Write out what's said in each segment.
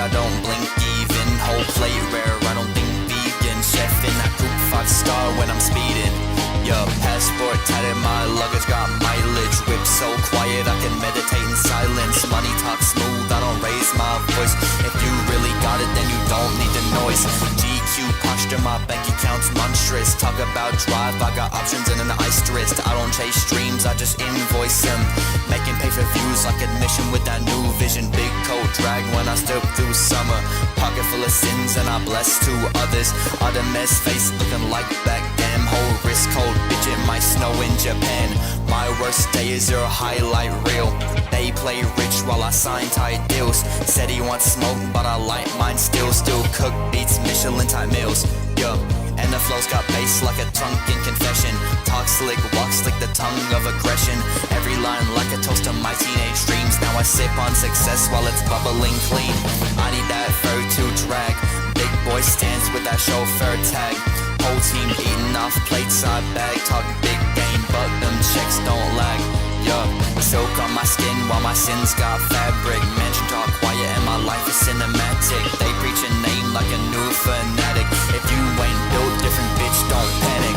I don't blink even. Whole plate rare, I don't think vegan. Chef in that group 5-star when I'm speeding. Yeah, passport tatted, my luggage got mileage. Whip so quiet I can meditate in silence. Money talk smooth, I don't raise my voice. If you really got it, then you don't need the noise. GQ posture, my bank account's monstrous. Talk about drive, I got options and an iced wrist. I don't chase streams, I just invoice them. Making pay for views like admission with that new vision. Big coat drag when I step through summer. Pocket full of sins and I bless to others. Other mess face looking like back damn. Whole wrist cold, bitch it might snow in Japan. My worst day is your highlight reel. They play rich while I sign tight deals. Said he wants smoke but I light mine still. Still cook beats Michelin type meals. Yeah. And the flow's got bass like a drunken confession. Talk slick, walk slick, the tongue of aggression. Every line like a toast to my teenage dreams. Now I sip on success while it's bubbling clean. I need that fur to drag. Big boy stands with that chauffeur tag. Whole team eating off plates I bag. Talk big game, but them checks don't lag. Yeah, silk on my skin while my sins got fabric. Mansion talk quiet and my life is cinematic. They preach a name like a new fanatic. If you ain't built different, bitch, don't panic.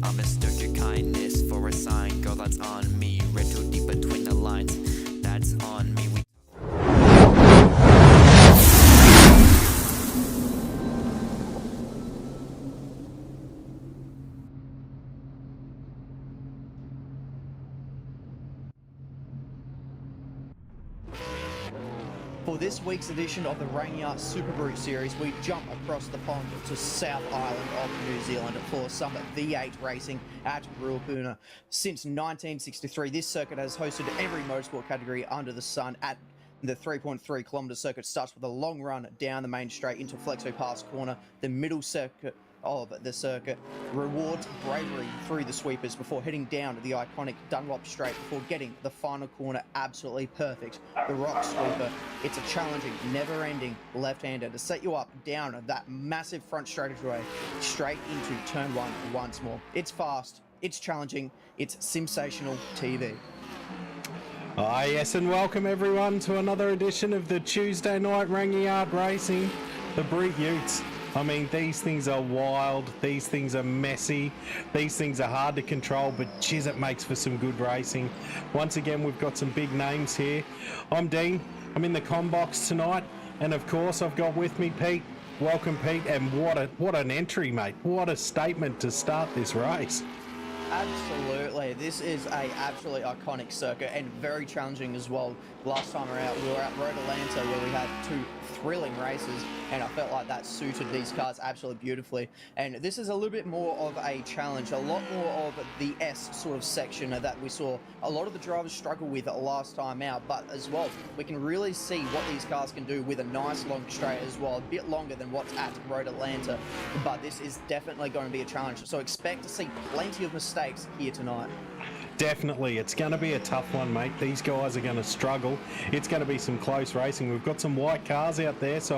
I mistook your kindness for a sign. Girl, that's on me. Read too deep between the lines. That's on me. For this week's edition of the Rangiart Super Brute Series, we jump across the pond to South Island of New Zealand for some V8 racing at Ruapuna. Since 1963, this circuit has hosted every motorsport category under the sun. At the 3.3 kilometre circuit starts with a long run down the main straight into Flexo Pass corner. The middle circuit of the circuit rewards bravery through the sweepers before heading down the iconic Dunlop Straight before getting the final corner absolutely perfect. The rock sweeper. It's a challenging, never-ending left-hander to set you up down that massive front straightaway straight into turn one once more. It's fast, it's challenging, it's sensational TV. Ah, yes, and welcome everyone to another edition of the Tuesday night Rangiart Racing, the Brute Utes. I mean, these things are wild, these things are messy, these things are hard to control, but geez, it makes for some good racing. Once again, we've got some big names here. I'm Dean, I'm in the comm box tonight, and of course I've got with me Pete. Welcome Pete, and what an entry, mate. What a statement to start this race. Absolutely. This is a absolutely iconic circuit and very challenging as well. Last time around, we were at Road Atlanta where we had two thrilling races, and I felt like that suited these cars absolutely beautifully. And this is a little bit more of a challenge, a lot more of the S sort of section that we saw a lot of the drivers struggle with last time out, but as well, we can really see what these cars can do with a nice long straight as well, a bit longer than what's at Road Atlanta, but this is definitely going to be a challenge. So expect to see plenty of mistakes here tonight. Definitely, it's going to be a tough one, mate. These guys are going to struggle. It's going to be some close racing. We've got some white cars out there, so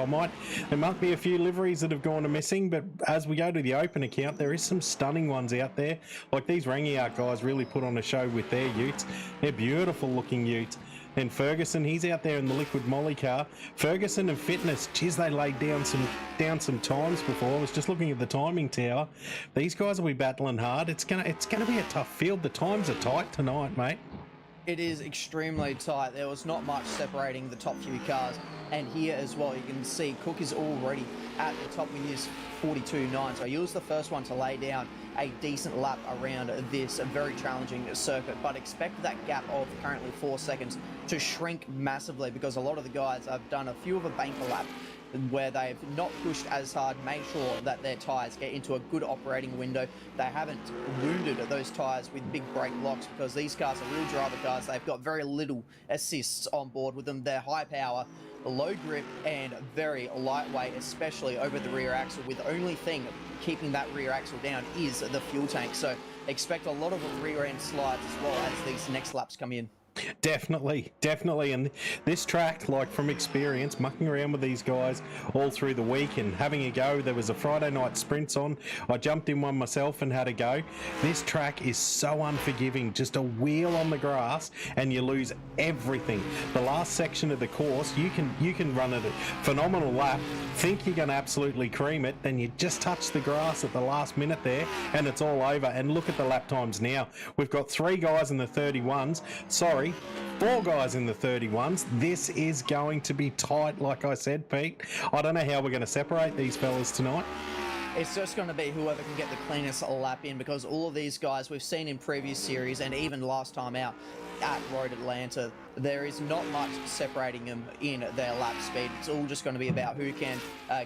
there might be a few liveries that have gone missing, but as we go to the open account, there is some stunning ones out there. Like these Rangiart guys really put on a show with their utes. They're beautiful looking utes. And Ferguson, he's out there in the liquid molly car. Ferguson and Fitness, geez, they laid down some times before. I was just looking at the timing tower. These guys will be battling hard. It's gonna be a tough field. The times are tight tonight, mate. It is extremely tight. There was not much separating the top few cars. And here as well, you can see Cook is already at the top with his 42.9. So he was the first one to lay down a decent lap around this very challenging circuit. But expect that gap of currently 4 seconds to shrink massively, because a lot of the guys have done a few of a banker lap where they've not pushed as hard, made sure that their tyres get into a good operating window. They haven't wounded those tyres with big brake blocks, because these cars are real driver cars. They've got very little assists on board with them. They're high power, low grip, and very lightweight, especially over the rear axle, with the only thing keeping that rear axle down is the fuel tank. So expect a lot of rear end slides as well as these next laps come in. Definitely. And this track, like from experience, mucking around with these guys all through the week and having a go. There was a Friday night sprints on. I jumped in one myself and had a go. This track is so unforgiving. Just a wheel on the grass and you lose everything. The last section of the course, you can run a phenomenal lap, think you're going to absolutely cream it, then you just touch the grass at the last minute there and it's all over. And look at the lap times now. We've got 3 guys in the 31s. Sorry, 4 guys in the 31s. This is going to be tight, like I said, Pete. I don't know how we're going to separate these fellas tonight. It's just going to be whoever can get the cleanest lap in, because all of these guys we've seen in previous series and even last time out at Road Atlanta, there is not much separating them in their lap speed. It's all just going to be about who can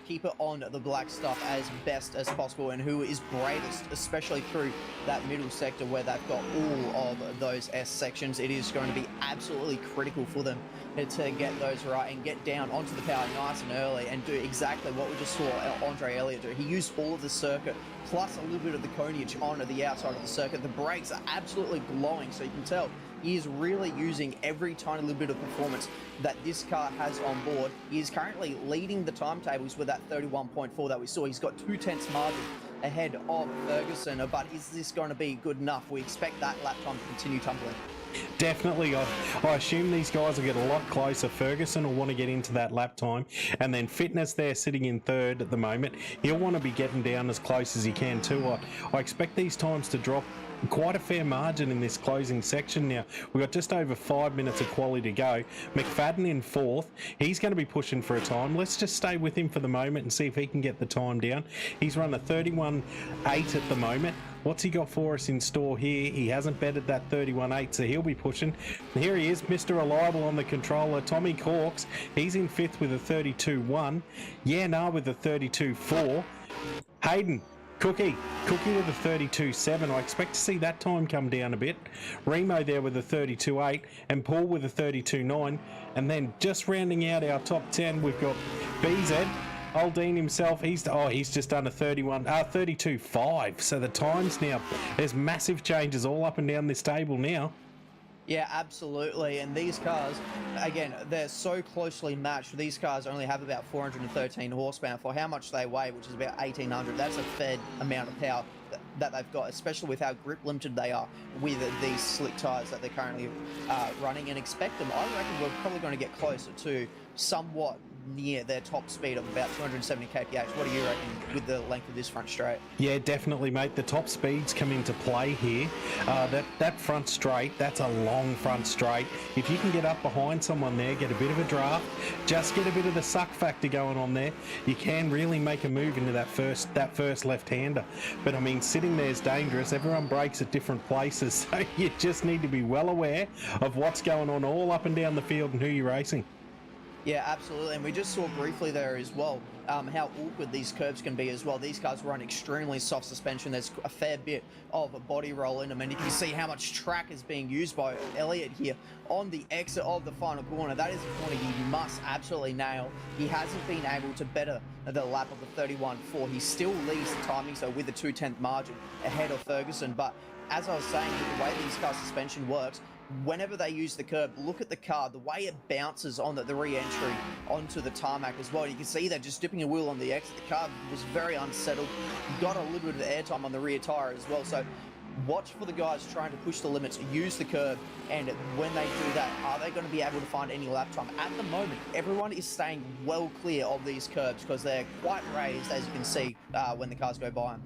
keep it on the black stuff as best as possible and who is bravest, especially through that middle sector where they've got all of those S sections. It is going to be absolutely critical for them to get those right and get down onto the power nice and early and do exactly what we just saw Andre Elliott do. He used all of the circuit plus a little bit of the coneage on the outside of the circuit. The brakes are absolutely glowing, so you can tell he is really using every tiny little bit of performance that this car has on board. He is currently leading the timetables with that 31.4 that we saw. He's got 2/10 margin ahead of Ferguson, but is this going to be good enough? We expect that lap time to continue tumbling. Definitely. I assume these guys will get a lot closer. Ferguson will want to get into that lap time, and then Fitness there sitting in 3rd at the moment. He'll want to be getting down as close as he can too. I expect these times to drop quite a fair margin in this closing section now. We've got just over 5 minutes of quality to go. McFadden in 4th. He's going to be pushing for a time. Let's just stay with him for the moment and see if he can get the time down. He's run a 31.8 at the moment. What's he got for us in store here? He hasn't betted that 31.8, so he'll be pushing. And here he is, Mr. Reliable on the controller, Tommy Corks. He's in 5th with a 32.1. Nah with a 32.4. Hayden, Cookie with a 32.7. I expect to see that time come down a bit. Remo there with a 32.8 and Paul with a 32.9. And then just rounding out our top 10, we've got BZ. Aldine himself, he's just done a 32.5. So the times now, there's massive changes all up and down this table now. Yeah, absolutely. And these cars, again, they're so closely matched. These cars only have about 413 horsepower for how much they weigh, which is about 1,800. That's a fair amount of power that they've got, especially with how grip limited they are with these slick tyres that they're currently running. And expect them, I reckon we're probably going to get closer to somewhat near their top speed of about 270 kph. What do you reckon with the length of this front straight? Yeah, definitely, mate. The top speeds come into play here. That front straight, that's a long front straight. If you can get up behind someone there, get a bit of a draft, just get a bit of the suck factor going on there, you can really make a move into that first left-hander. But I mean, sitting there is dangerous. Everyone brakes at different places, so you just need to be well aware of what's going on all up and down the field and who you're racing. Yeah, absolutely. And we just saw briefly there as well how awkward these curbs can be as well. These cars run extremely soft suspension. There's a fair bit of a body roll in them. And you can see how much track is being used by Elliott here on the exit of the final corner. That is a corner he must absolutely nail. He hasn't been able to better the lap of the 31.4. He still leads the timing, so with a 2/10 margin ahead of Ferguson. But as I was saying, with the way these cars' suspension works, whenever they use the curb, look at the car, the way it bounces on the re-entry onto the tarmac as well. You can see they're just dipping a wheel on the exit. The car was very unsettled. Got a little bit of airtime on the rear tyre as well. So watch for the guys trying to push the limits, use the curb, and when they do that, are they going to be able to find any lap time? At the moment, everyone is staying well clear of these curbs because they're quite raised, as you can see, when the cars go by them.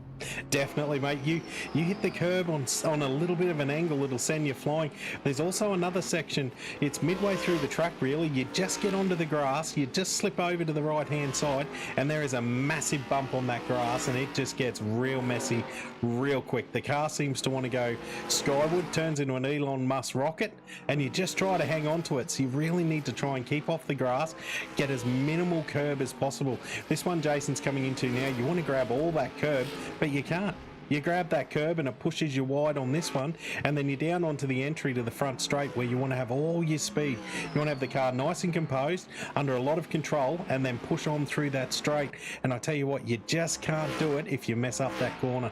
Definitely, mate. You hit the curb on a little bit of an angle, it'll send you flying. There's also another section. It's midway through the track, really. You just get onto the grass, you just slip over to the right-hand side, and there is a massive bump on that grass, and it just gets real messy real quick. The car seems to want to go skyward, turns into an Elon Musk rocket, and you just try to hang on to it. So you really need to try and keep off the grass, get as minimal curb as possible. This one Jason's coming into now, you want to grab all that curb, but you can't. You grab that curb and it pushes you wide on this one, and then you're down onto the entry to the front straight where you want to have all your speed. You want to have the car nice and composed, under a lot of control, and then push on through that straight. And I tell you what, you just can't do it if you mess up that corner.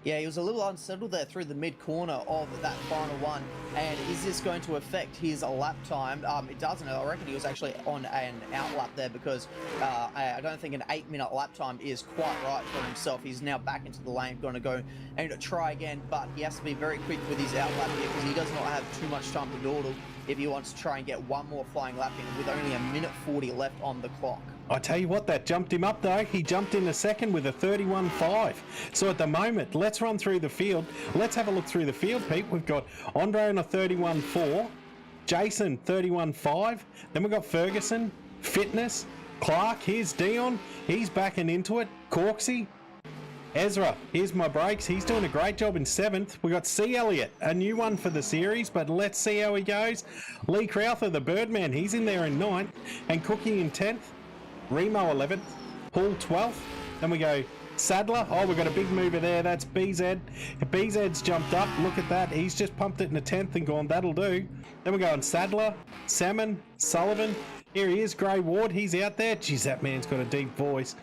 Yeah, he was a little unsettled there through the mid-corner of that final one. And is this going to affect his lap time? It doesn't. I reckon he was actually on an outlap there because I don't think an 8-minute lap time is quite right for himself. He's now back into the lane, going to go and try again, but he has to be very quick with his outlap here because he does not have too much time to dawdle if he wants to try and get one more flying lap in with only 1:40 left on the clock. I tell you what, that jumped him up though. He jumped in a second with a 31.5. So at the moment, let's run through the field. Let's have a look through the field, Pete. We've got Andre on a 31.4, Jason 31.5. Then we've got Ferguson, Fitness, Clark. Here's Dion. He's backing into it. Corksy. Ezra, here's my brakes. He's doing a great job in 7th. We got C. Elliott, a new one for the series, but let's see how he goes. Lee Crowther, the Birdman, he's in there in 9th. And Cookie in 10th. Remo 11th. Paul 12th. Then we go Sadler. Oh, we've got a big mover there. That's BZ. BZ's jumped up. Look at that. He's just pumped it in the 10th and gone, that'll do. Then we go on Sadler, Salmon, Sullivan. Here he is, Grey Ward. He's out there. Geez, that man's got a deep voice.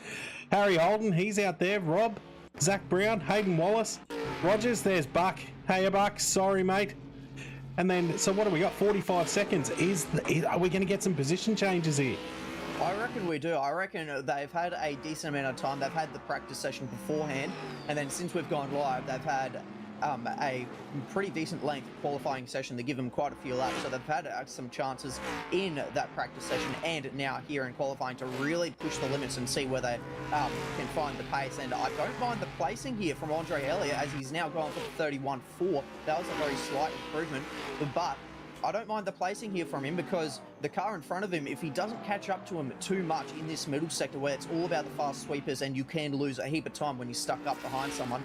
Harry Holden, he's out there. Rob, Zach Brown, Hayden Wallace, Rogers, there's Buck. Hey, Buck, sorry, mate. And then, so what do we got? 45 seconds. Are we going to get some position changes here? I reckon we do. I reckon they've had a decent amount of time. They've had the practice session beforehand, and then since we've gone live, they've had a pretty decent length qualifying session to give them quite a few laps. So they've had some chances in that practice session and now here in qualifying to really push the limits and see where they can find the pace. And I don't mind the placing here from Andre Elliott as he's now gone for the 31.4. That was a very slight improvement, but I don't mind the placing here from him because the car in front of him, if he doesn't catch up to him too much in this middle sector where it's all about the fast sweepers and you can lose a heap of time when you're stuck up behind someone,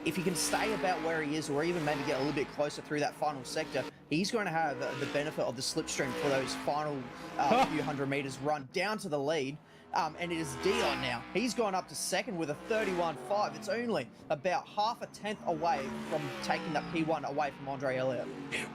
if he can stay about where he is or even maybe get a little bit closer through that final sector, he's going to have the benefit of the slipstream for those final few hundred meters run down to the lead. And it is Dion now. He's gone up to 2nd with a 31.5. It's only about half a tenth away from taking that P1 away from Andre Elliott.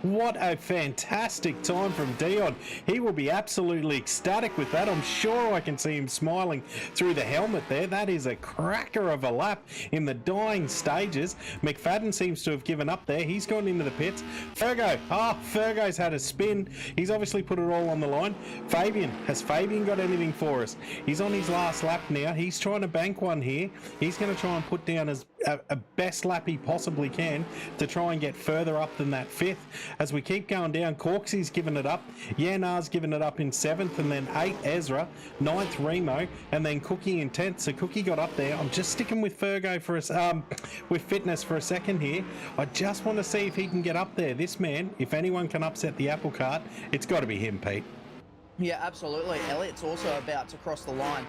What a fantastic time from Dion. He will be absolutely ecstatic with that. I'm sure I can see him smiling through the helmet there. That is a cracker of a lap in the dying stages. McFadden seems to have given up there. He's gone into the pits. Fergo's had a spin. He's obviously put it all on the line. Fabian, has Fabian got anything for us? He's on his last lap now. He's trying to bank one here. He's going to try and put down a best lap he possibly can to try and get further up than that 5th. As we keep going down, Corksy's given it up. Yanar's given it up in 7th, and then 8th Ezra, 9th Remo, and then Cookie in 10th. So Cookie got up there. I'm just sticking with Fergo for with Fitness for a second here. I just want to see if he can get up there. This man, if anyone can upset the apple cart, it's got to be him, Pete. Yeah, absolutely. Elliott's also about to cross the line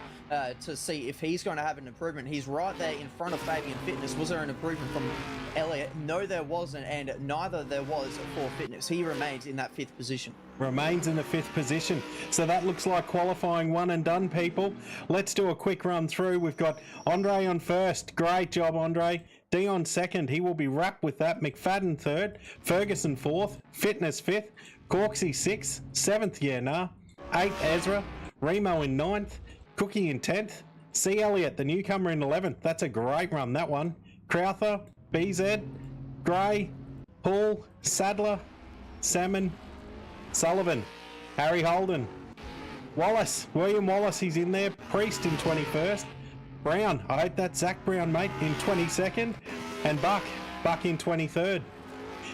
to see if he's going to have an improvement. He's right there in front of Fabian Fitness. Was there an improvement from Elliott? No, there wasn't, and neither there was for Fitness. He remains in that 5th position. Remains in the 5th position. So that looks like qualifying one and done, people. Let's do a quick run through. We've got Andre on 1st. Great job, Andre. Dion 2nd. He will be wrapped with that. McFadden 3rd. Ferguson 4th. Fitness 5th. Corksy 6th. 7th Yanar. 8th Ezra, Remo in 9th, Cookie in 10th, C. Elliott, the newcomer, in 11th. That's a great run, that one. Crowther, BZ, Gray, Paul, Sadler, Salmon, Sullivan, Harry Holden, Wallace, William Wallace, he's in there. Priest in 21st, Brown, I hope that's Zach Brown, mate, in 22nd, and Buck in 23rd.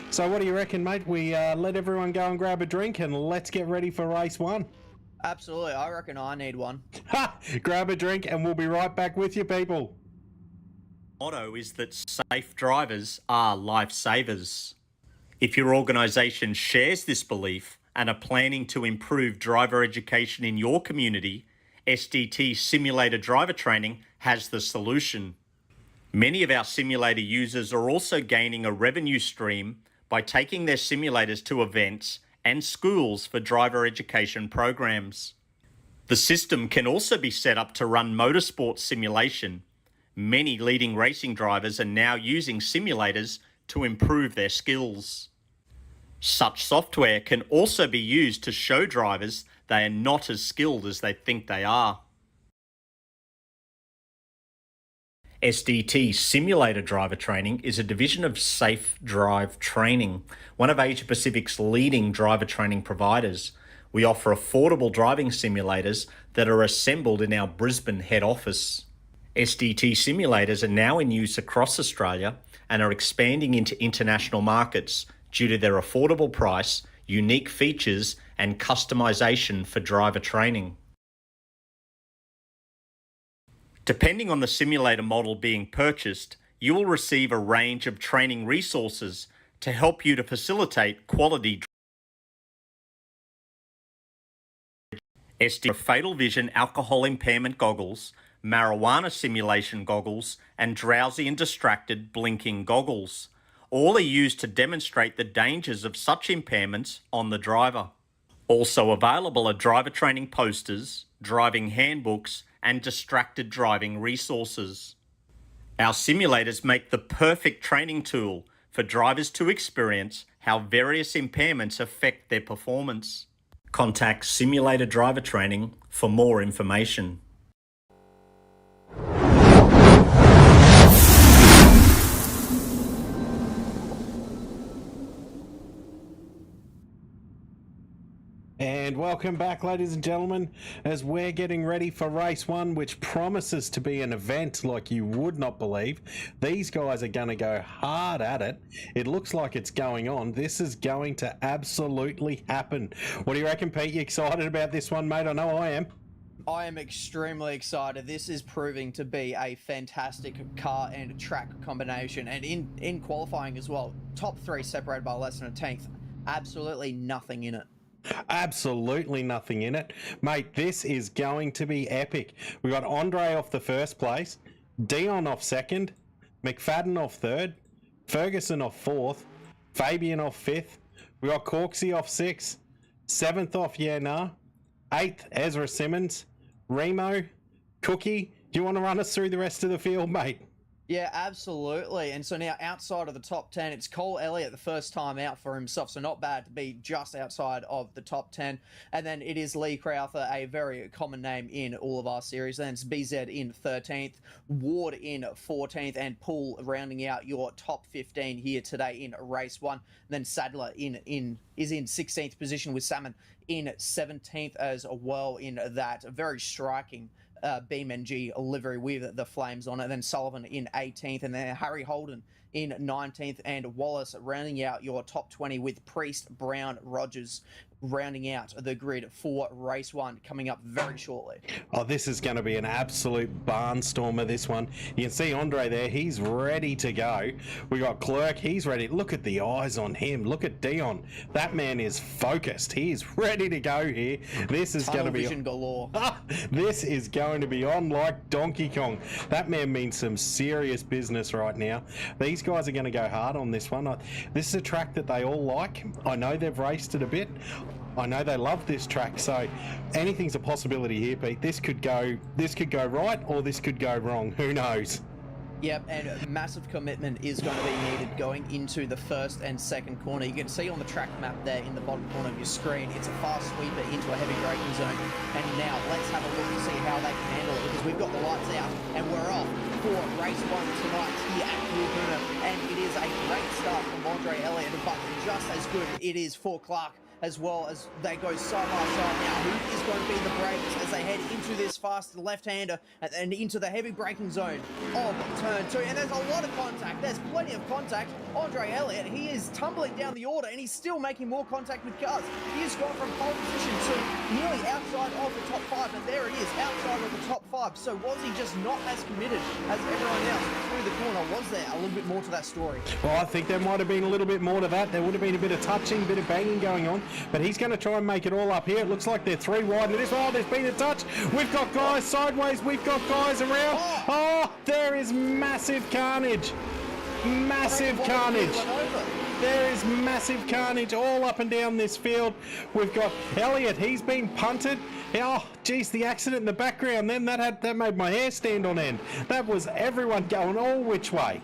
So what do you reckon, mate? We let everyone go and grab a drink and let's get ready for race 1. Absolutely. I reckon I need one. Grab a drink and we'll be right back with you, people. Motto is that safe drivers are lifesavers. If your organisation shares this belief and are planning to improve driver education in your community, SDT Simulator Driver Training has the solution. Many of our simulator users are also gaining a revenue stream by taking their simulators to events and schools for driver education programs. The system can also be set up to run motorsport simulation. Many leading racing drivers are now using simulators to improve their skills. Such software can also be used to show drivers they are not as skilled as they think they are. SDT Simulator Driver Training is a division of Safe Drive Training, one of Asia Pacific's leading driver training providers. We offer affordable driving simulators that are assembled in our Brisbane head office. SDT simulators are now in use across Australia and are expanding into international markets due to their affordable price, unique features, and customization for driver training. Depending on the simulator model being purchased, you will receive a range of training resources to help you to facilitate quality SDT fatal vision alcohol impairment goggles, marijuana simulation goggles, and drowsy and distracted blinking goggles. All are used to demonstrate the dangers of such impairments on the driver. Also available are driver training posters, driving handbooks, and distracted driving resources. Our simulators make the perfect training tool for drivers to experience how various impairments affect their performance. Contact Simulator Driver Training for more information. And welcome back, ladies and gentlemen, as we're getting ready for race one, which promises to be an event like you would not believe. These guys are going to go hard at it. It looks like it's going on. This is going to absolutely happen. What do you reckon, Pete? You excited about this one, mate? I know I am. I am extremely excited. This is proving to be a fantastic car and track combination. And in qualifying as well, top three separated by less than a tenth. Absolutely nothing in it. Absolutely nothing in it. Mate, this is going to be epic. We got Andre off the first place, Dion off second, McFadden off third, Ferguson off fourth, Fabian off fifth. We got Corksy off sixth, seventh off Nah, eighth Ezra Simmons, Remo, Cookie. Do you want to run us through the rest of the field, mate? Yeah, absolutely. And so now outside of the top 10, it's Cole Elliott the first time out for himself, so not bad to be just outside of the top 10. And then it is Lee Crowther, a very common name in all of our series. Then it's BZ in 13th, Ward in 14th, and Poole rounding out your top 15 here today in race one. Then Sadler is in 16th position with Salmon in 17th as well in that very striking BeamNG livery with the flames on it. Then Sullivan in 18th, and then Harry Holden in 19th, and Wallace rounding out your top 20 with Priest, Brown, Rogers rounding out the grid for race one coming up very shortly. Oh, this is going to be an absolute barnstormer, this one. You can see Andre there. He's ready to go. We got Clerk. He's ready. Look at the eyes on him. Look at Dion. That man is focused. He's ready to go here. This is going to be vision galore. This is going to be on like Donkey Kong. That man means some serious business right now. These guys are going to go hard on this one. This is a track that they all like. I know they've raced it a bit. I know they love this track, so anything's a possibility here, Pete. This could go right, or this could go wrong. Who knows? Yep, and massive commitment is going to be needed going into the first and second corner. You can see on the track map there in the bottom corner of your screen, it's a fast sweeper into a heavy braking zone. And now let's have a look and see how they can handle it, because we've got the lights out and we're off for race one tonight here at Ruapuna. And it is a great start from Andre Elliott, but just as good it is for Clark as well, as they go side by side now. Who is going to be the bravest as they head into this fast left-hander and into the heavy braking zone of turn two? And there's a lot of contact. There's plenty of contact. Andre Elliott, he is tumbling down the order and he's still making more contact with cars. He has gone from pole position to nearly outside of the top five, and there it is, outside of the top five. 5. So was he just not as committed as everyone else through the corner? Was there a little bit more to that story? Well, I think there might have been a little bit more to that. There would have been a bit of touching, a bit of banging going on, but he's going to try and make it all up here. It looks like they're 3 wide. And there's been a touch. We've got guys sideways. We've got guys around. Oh, there is massive carnage. Massive carnage. There is massive carnage all up and down this field. We've got Elliott. He's been punted. Oh, geez, the accident in the background then, that made my hair stand on end. That was everyone going all which way.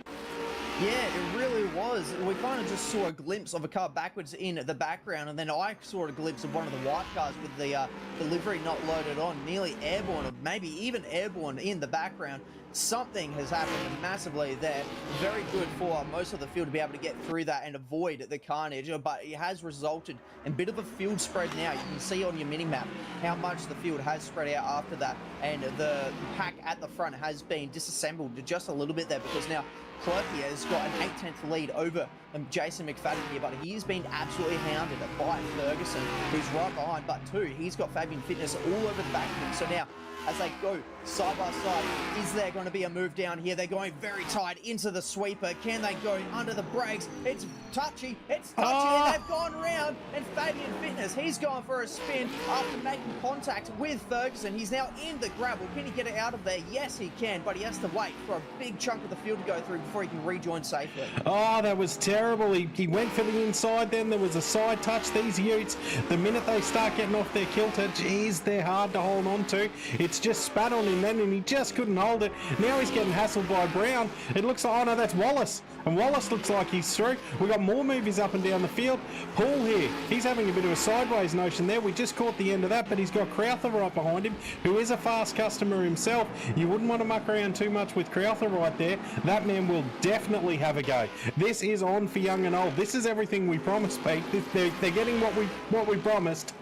Yeah, it really was. We kind of just saw a glimpse of a car backwards in the background, and then I saw a glimpse of one of the white cars with the delivery not loaded on, nearly airborne, or maybe even airborne in the background. Something has happened massively there. Very good for most of the field to be able to get through that and avoid the carnage, but it has resulted in a bit of a field spread now. You can see on your mini-map how much the field has spread out after that, and the pack at the front has been disassembled just a little bit there, because now Clerky has got an 8/10 lead over Jason McFadden here, but he's been absolutely hounded by Ferguson, who's right behind, but he's got Fabian Fitness all over the back of him. So now, as they go side by side, is there going to be a move down here? They're going very tight into the sweeper. Can they go under the brakes? It's touchy, and they've gone round, and Fabian Fitness, he's gone for a spin after making contact with Ferguson. He's now in the gravel. Can he get it out of there? Yes, he can, but he has to wait for a big chunk of the field to go through before he can rejoin safely. Oh, that was terrible. He went for the inside, then there was a side touch. These Utes, the minute they start getting off their kilter, geez, they're hard to hold on to. It's just spat on him then, and he just couldn't hold it. Now he's getting hassled by Brown. It looks like, oh no, that's Wallace. And Wallace looks like he's through. We got more movies up and down the field. Paul here, he's having a bit of a sideways notion there. We just caught the end of that, but he's got Crowther right behind him, who is a fast customer himself. You wouldn't want to muck around too much with Crowther right there. That man will definitely have a go. This is on for young and old. This is everything we promised, Pete. They're getting what we promised.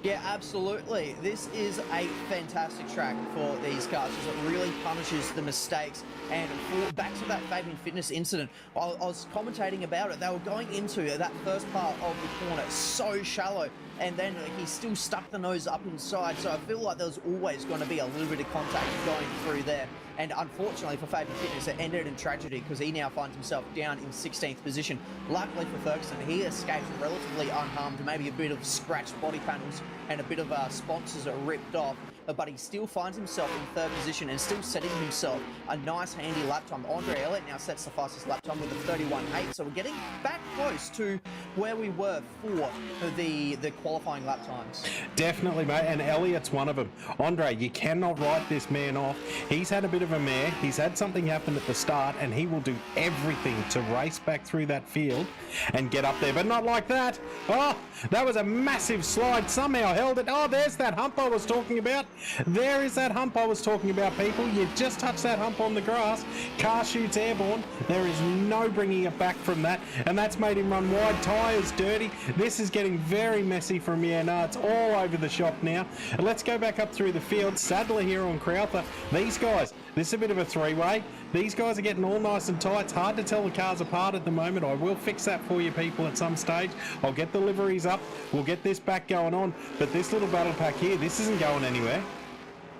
Yeah, absolutely. This is a fantastic track for these cars because it really punishes the mistakes. And back to that Fabian Fitness incident, I was commentating about it. They were going into that first part of the corner so shallow, and then he still stuck the nose up inside. So I feel like there was always going to be a little bit of contact going through there. And unfortunately for Fabian Fitness, it ended in tragedy because he now finds himself down in 16th position. Luckily for Ferguson, he escaped relatively unharmed. Maybe a bit of scratched body panels and a bit of sponsors are ripped off. But he still finds himself in 3rd position and still setting himself a nice handy lap time. Andre Elliott now sets the fastest lap time with a 31.8. So we're getting back close to where we were for the qualifying lap times. Definitely, mate. And Elliott's one of them. Andre, you cannot write this man off. He's had a bit of a mare. He's had something happen at the start, and he will do everything to race back through that field and get up there. But not like that. Oh, that was a massive slide. Somehow held it. Oh, there's that hump I was talking about. There is that hump I was talking about, people. You just touch that hump on the grass, car shoots airborne. There is no bringing it back from that, and that's made him run wide. Tyres dirty. This is getting very messy from Yana. It's all over the shop now. Let's go back up through the field. Sadler here on Crowther. These guys, this is a bit of a three-way. These guys are getting all nice and tight. It's hard to tell the cars apart at the moment. I will fix that for you people at some stage. I'll get the liveries up. We'll get this back going on. But this little battle pack here, this isn't going anywhere.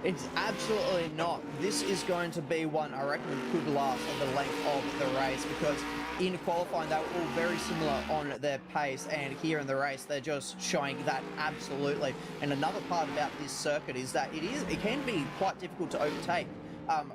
It's absolutely not. This is going to be one I reckon could last the length of the race, because in qualifying they were all very similar on their pace, and here in the race they're just showing that absolutely. And another part about this circuit is that it can be quite difficult to overtake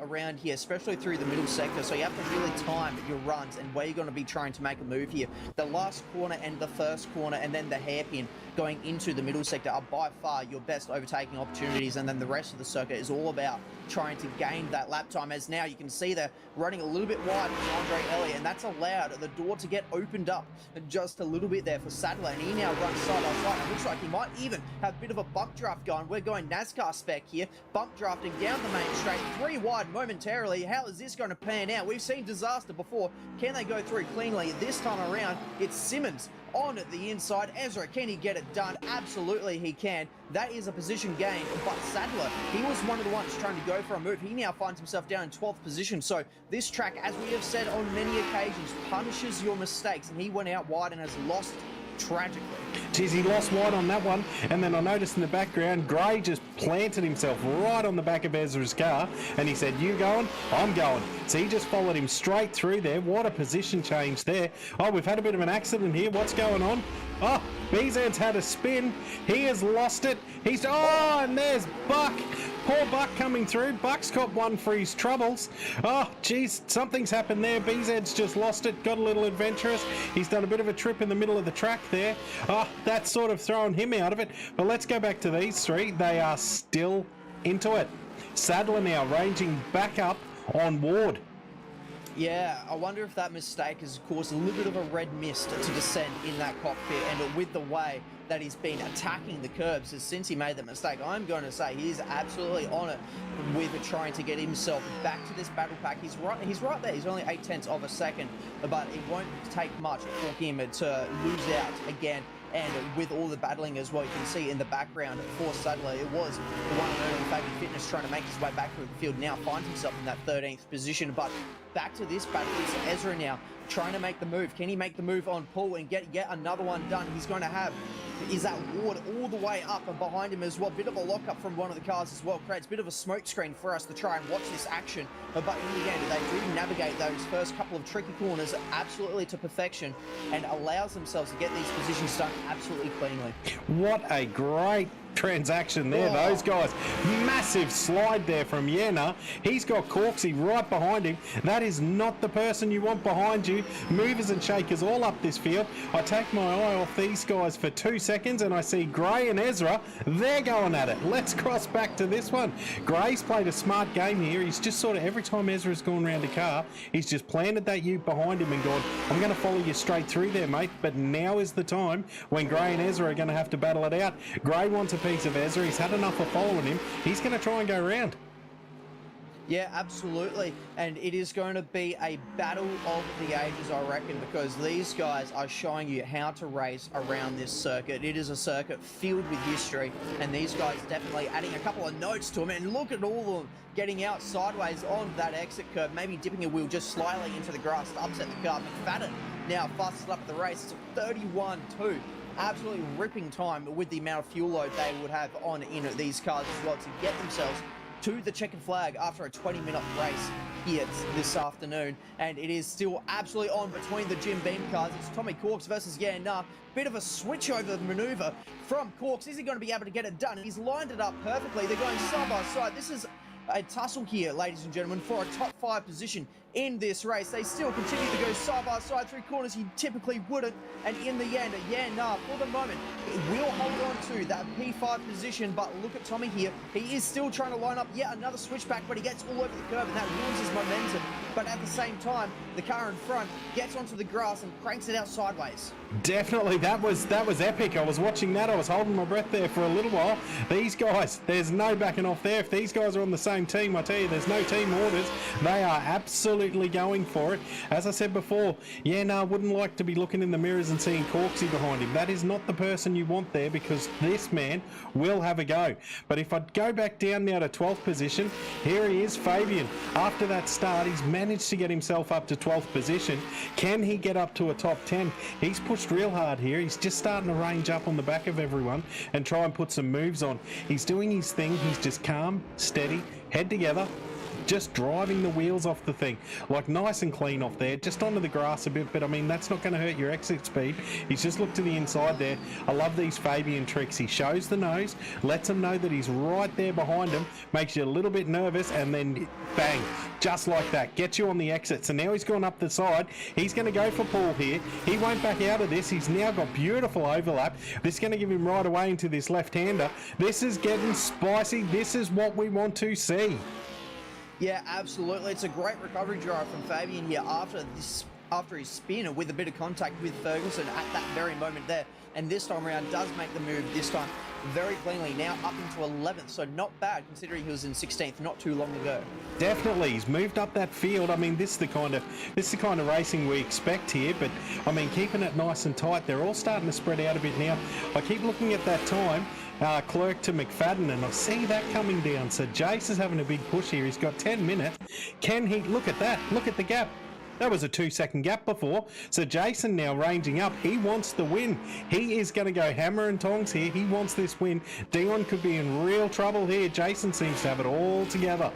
around here, especially through the middle sector. So you have to really time your runs and where you're going to be trying to make a move here. The last corner and the first corner and then the hairpin going into the middle sector are by far your best overtaking opportunities, and then the rest of the circuit is all about trying to gain that lap time. As now you can see they're running a little bit wide for Andre Elliott, and that's allowed the door to get opened up just a little bit there for Sadler, and he now runs side by side. It looks like he might even have a bit of a bump draft going. We're going NASCAR spec here, bump drafting down the main straight, 3 wide momentarily. How is this going to pan out? We've seen disaster before. Can they go through cleanly this time around? It's Simmons on the inside. Ezra, can he get it done? Absolutely he can. That is a position gain, but Sadler, he was one of the ones trying to go for a move. He now finds himself down in 12th position. So this track, as we have said on many occasions, punishes your mistakes, and he went out wide and has lost tragically. Geez, he lost wide on that one, and then I noticed in the background, Gray just planted himself right on the back of Ezra's car, and he said, "You going? I'm going." So he just followed him straight through there. What a position change there. Oh, we've had a bit of an accident here. What's going on? Oh, BZ's had a spin. He has lost it. And there's Buck. Poor Buck coming through. Buck's got one for his troubles. Oh, geez, something's happened there. BZ's just lost it. Got a little adventurous. He's done a bit of a trip in the middle of the track there. Oh, that's sort of thrown him out of it. But let's go back to these three. They are still into it. Sadler now ranging back up on Ward. Yeah, I wonder if that mistake has caused a little bit of a red mist to descend in that cockpit, and with the way that he's been attacking the curbs since he made the mistake, I'm going to say he is absolutely on it with trying to get himself back to this battle pack. He's right there. He's only 0.8 of a second, but it won't take much for him to lose out again. And with all the battling as well, you can see in the background for Sadler, it was the one and only Fabian Fitness trying to make his way back through the field. Now finds himself in that 13th position. But back to this battle, it's Ezra now trying to make the move. Can he make the move on Paul and get yet another one done? He's going to have is that Ward all the way up and behind him as well. Bit of a lockup from one of the cars as well. Creates a bit of a smoke screen for us to try and watch this action. But in the end, they do navigate those first couple of tricky corners absolutely to perfection and allows themselves to get these positions done absolutely cleanly. What a great transaction there, those guys. Massive slide there from Yenna. He's got Corksy right behind him. That is not the person you want behind you. Movers and shakers all up this field. I take my eye off these guys for 2 seconds and I see Gray and Ezra. They're going at it. Let's cross back to this one. Gray's played a smart game here. He's just sort of, every time Ezra's gone around the car, he's just planted that ute behind him and gone, "I'm going to follow you straight through there, mate." But now is the time when Gray and Ezra are going to have to battle it out. Gray wants a piece of Ezra. He's had enough of following him. He's going to try and go round. Yeah, absolutely. And it is going to be a battle of the ages, I reckon, because these guys are showing you how to race around this circuit. It is a circuit filled with history, and these guys definitely adding a couple of notes to them. And look at all of them getting out sideways on that exit curve, maybe dipping a wheel just slightly into the grass to upset the car. McFadden now fastest up the race. It's a 31-2. Absolutely ripping time with the amount of fuel load they would have on in these cars as well to get themselves to the checkered flag after a 20-minute race here this afternoon. And it is still absolutely on between the Jim Beam cars. It's Tommy Corks versus Nah. Bit of a switch over maneuver from Corks. Is he going to be able to get it done? He's lined it up perfectly. They're going side by side. This is a tussle here, ladies and gentlemen, for a top 5 position in this race. They still continue to go side by side through corners you typically wouldn't, and in the end, for the moment, will hold on to that P5 position. But look at Tommy here. He is still trying to line up yet another switchback, but he gets all over the curb and that ruins his momentum. But at the same time, the car in front gets onto the grass and cranks it out sideways. Definitely, that was epic. I was watching that. I was holding my breath there for a little while. These guys, there's no backing off there. If these guys are on the same team, I tell you, there's no team orders. They are absolutely going for it. As I said before, wouldn't like to be looking in the mirrors and seeing Corksy behind him. That is not the person you want there, because this man will have a go. But if I go back down now to 12th position, here he is, Fabian. After that start, he's managed to get himself up to 12th position. Can he get up to a top 10? He's pushed real hard here. He's just starting to range up on the back of everyone and try and put some moves on. He's doing his thing. He's just calm, steady, head together, just driving the wheels off the thing, like nice and clean off there, just onto the grass a bit, but I mean, that's not going to hurt your exit speed. He's just looked to the inside there. I love these Fabian tricks. He shows the nose, lets them know that he's right there behind him, makes you a little bit nervous, and then bang, just like that, gets you on the exit. So now he's gone up the side. He's going to go for Paul here. He won't back out of this. He's now got beautiful overlap. This is going to give him right away into this left-hander. This is getting spicy. This is what we want to see. Yeah, absolutely. It's a great recovery drive from Fabian here after his spin with a bit of contact with Ferguson at that very moment there. And this time around does make the move this time very cleanly. Now up into 11th, so not bad considering he was in 16th not too long ago. Definitely, he's moved up that field. I mean, this is the kind of racing we expect here. But I mean, keeping it nice and tight. They're all starting to spread out a bit now. I keep looking at that time. Clerk to McFadden, and I see that coming down. So Jace is having a big push here. He's got 10 minutes. Can he? Look at that. Look at the gap. That was a 2-second gap before. So Jason now ranging up. He wants the win. He is going to go hammer and tongs here. He wants this win. Dion could be in real trouble here. Jason seems to have it all together.